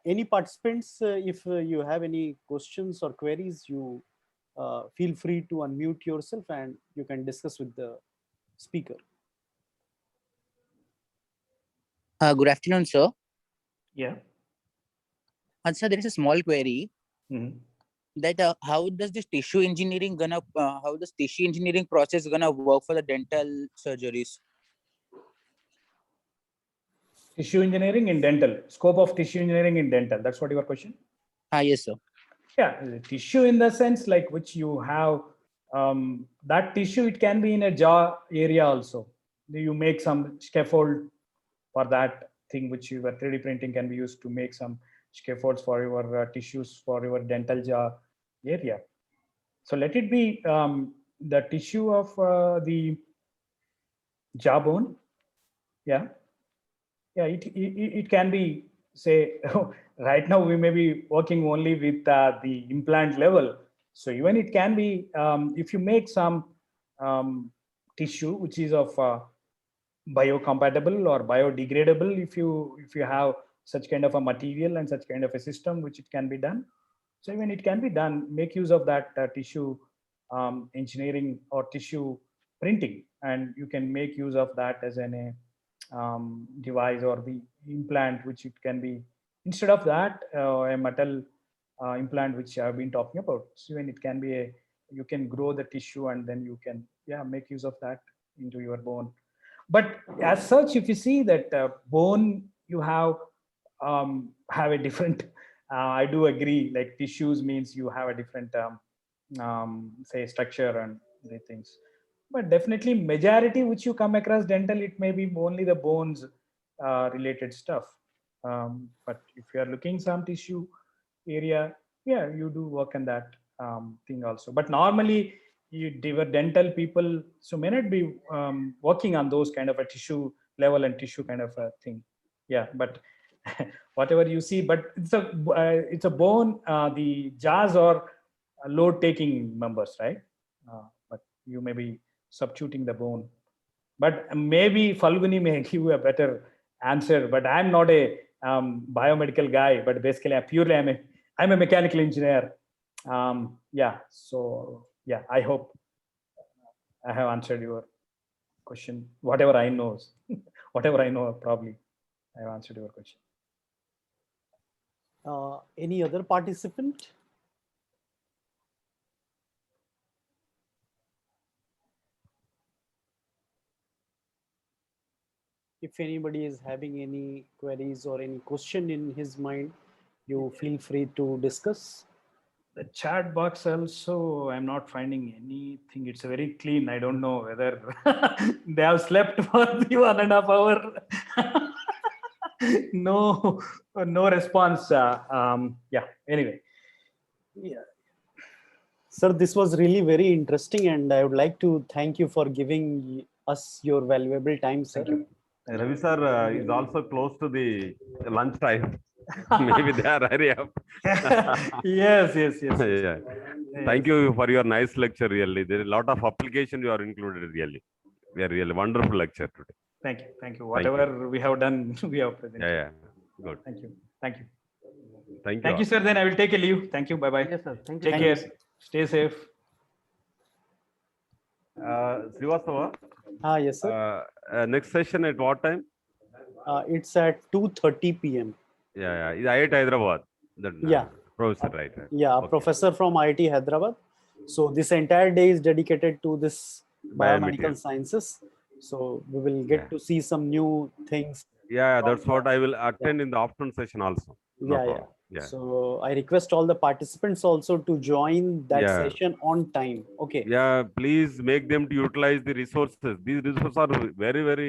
S1: Any participants, if you have any questions or queries, you feel free to unmute yourself and you can discuss with the speaker.
S5: Good afternoon, sir.
S4: Yeah.
S5: Sir, there is a small query
S4: Mhm.
S5: that how does this tissue engineering process gonna work for the dental surgeries?
S4: Tissue engineering in dental. Scope of tissue engineering in dental. That's what your question?
S5: Yes, sir.
S4: Yeah, tissue in the sense like which you have that tissue. It can be in a jaw area also. You make some scaffold for that thing, which your 3D printing can be used to make some scaffolds for your tissues for your dental jaw area. So let it be the tissue of the jawbone. Yeah. It can be, say, right now we may be working only with the implant level. So even it can be, if you make some tissue which is of biocompatible or biodegradable, if you have such kind of a material and such kind of a system which it can be done. So even it can be done, make use of that tissue engineering or tissue printing, and you can make use of that as an device or the implant, which it can be instead of that a metal implant which I've been talking about. So when it can be you can grow the tissue and then you can make use of that into your bone. But as such, if you see that bone, you have a different. I do agree. Like tissues means you have a different say structure and the things. But definitely majority which you come across dental, it may be only the bones related stuff. But if you are looking some tissue area, you do work on that thing also. But normally dental people so may not be working on those kind of a tissue level and tissue kind of a thing. Yeah, but whatever you see, but it's a bone. The jaws are load taking members, right? But you may be substituting the bone. But maybe Falguni may give you a better answer. But I'm not a biomedical guy. But basically, I'm a mechanical engineer. So I hope I have answered your question. Whatever I know, probably I have answered your question.
S1: Any other participant? If anybody is having any queries or any question in his mind, you feel free to discuss.
S4: The chat box also, I'm not finding anything. It's very clean. I don't know whether they have slept for the 1.5 hour. No response. Anyway.
S1: Yeah. Sir, this was really very interesting, and I would like to thank you for giving us your valuable time, sir.
S3: Ravi sir is also close to the lunch time. Maybe they are hurry up.
S4: Yes, yes, yes.
S3: Yeah. Thank you for your nice lecture. Really, there is a lot of application you are included. Really, we are really wonderful lecture today.
S4: Thank you. Thank you.
S3: Thank you.
S4: Whatever we have done, we have presented.
S3: Yeah, good.
S4: Thank you. Thank you.
S3: Thank you.
S4: Thank you,
S3: all.
S4: sir. Then I will take a leave. Thank you. Bye bye.
S2: Yes, sir. Thank you.
S4: Take
S1: Thank you,
S4: care. Stay safe.
S3: Srivastava,
S1: Yes, sir.
S3: next session at what time?
S1: It's at 2:30 p.m.
S3: Yeah, yeah. IIT Hyderabad. That,
S1: Yeah.
S3: Professor, right.
S1: Yeah, a
S3: Okay.
S1: professor from IIT Hyderabad. So this entire day is dedicated to this biomedical
S3: Biomaterial.
S1: sciences. So we will get
S3: Yeah.
S1: to see some new things.
S3: Yeah, that's
S1: from,
S3: what I will attend in the afternoon session also. No
S1: yeah,
S3: problem.
S1: yeah.
S3: Yeah.
S1: So I request all the participants also to join that
S3: Yeah.
S1: session on time. Okay.
S3: Yeah, please make them to utilize the resources. These resources are very, very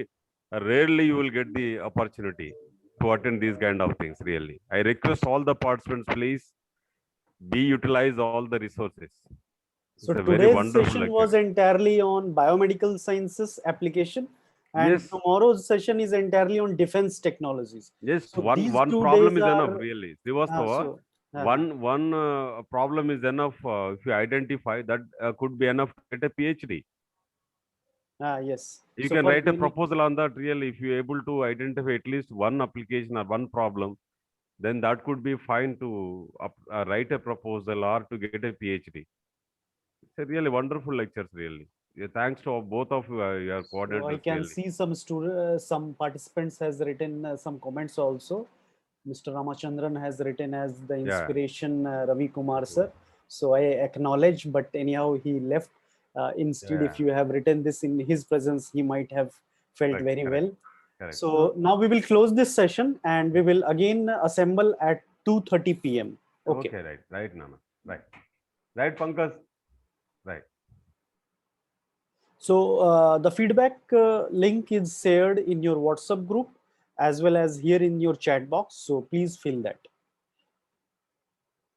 S3: rarely you will get the opportunity to attend these kind of things. Really, I request all the participants, please be utilize all the resources. It's
S1: So
S3: a very
S1: today's
S3: wonderful
S1: session
S3: lecture.
S1: was entirely on biomedical sciences application, and
S3: Yes.
S1: tomorrow's session is entirely on defense technologies.
S3: Yes,
S1: So
S3: one
S1: these
S3: one
S1: 2
S3: problem
S1: days
S3: is enough.
S1: are
S3: Really, Srivastava,
S1: so,
S3: one problem is enough. If you identify that, could be enough to get a PhD.
S1: yes.
S3: You
S1: So
S3: can
S1: for
S3: write a
S1: clinic,
S3: proposal on that. Really, if you're able to identify at least one application or one problem, then that could be fine to write a proposal or to get a PhD. It's a really wonderful lectures. Really, yeah, thanks to both of you, your
S1: so I
S3: coordinators.
S1: can
S3: Really,
S1: see some participants has written some comments also. Mr. Ramachandran has written as the
S3: yeah.
S1: inspiration Ravi Kumar sir. So I acknowledge, but anyhow he left. Instead, if
S3: Yeah.
S1: you have written this in his presence, he might have felt
S3: Correct,
S1: very
S3: correct,
S1: well.
S3: correct.
S1: So now we will close this session and we will again assemble at 2:30 p.m. Okay.
S3: Okay, right, Nana, right, Pankaj, right.
S1: So the feedback link is shared in your WhatsApp group as well as here in your chat box. So please fill that.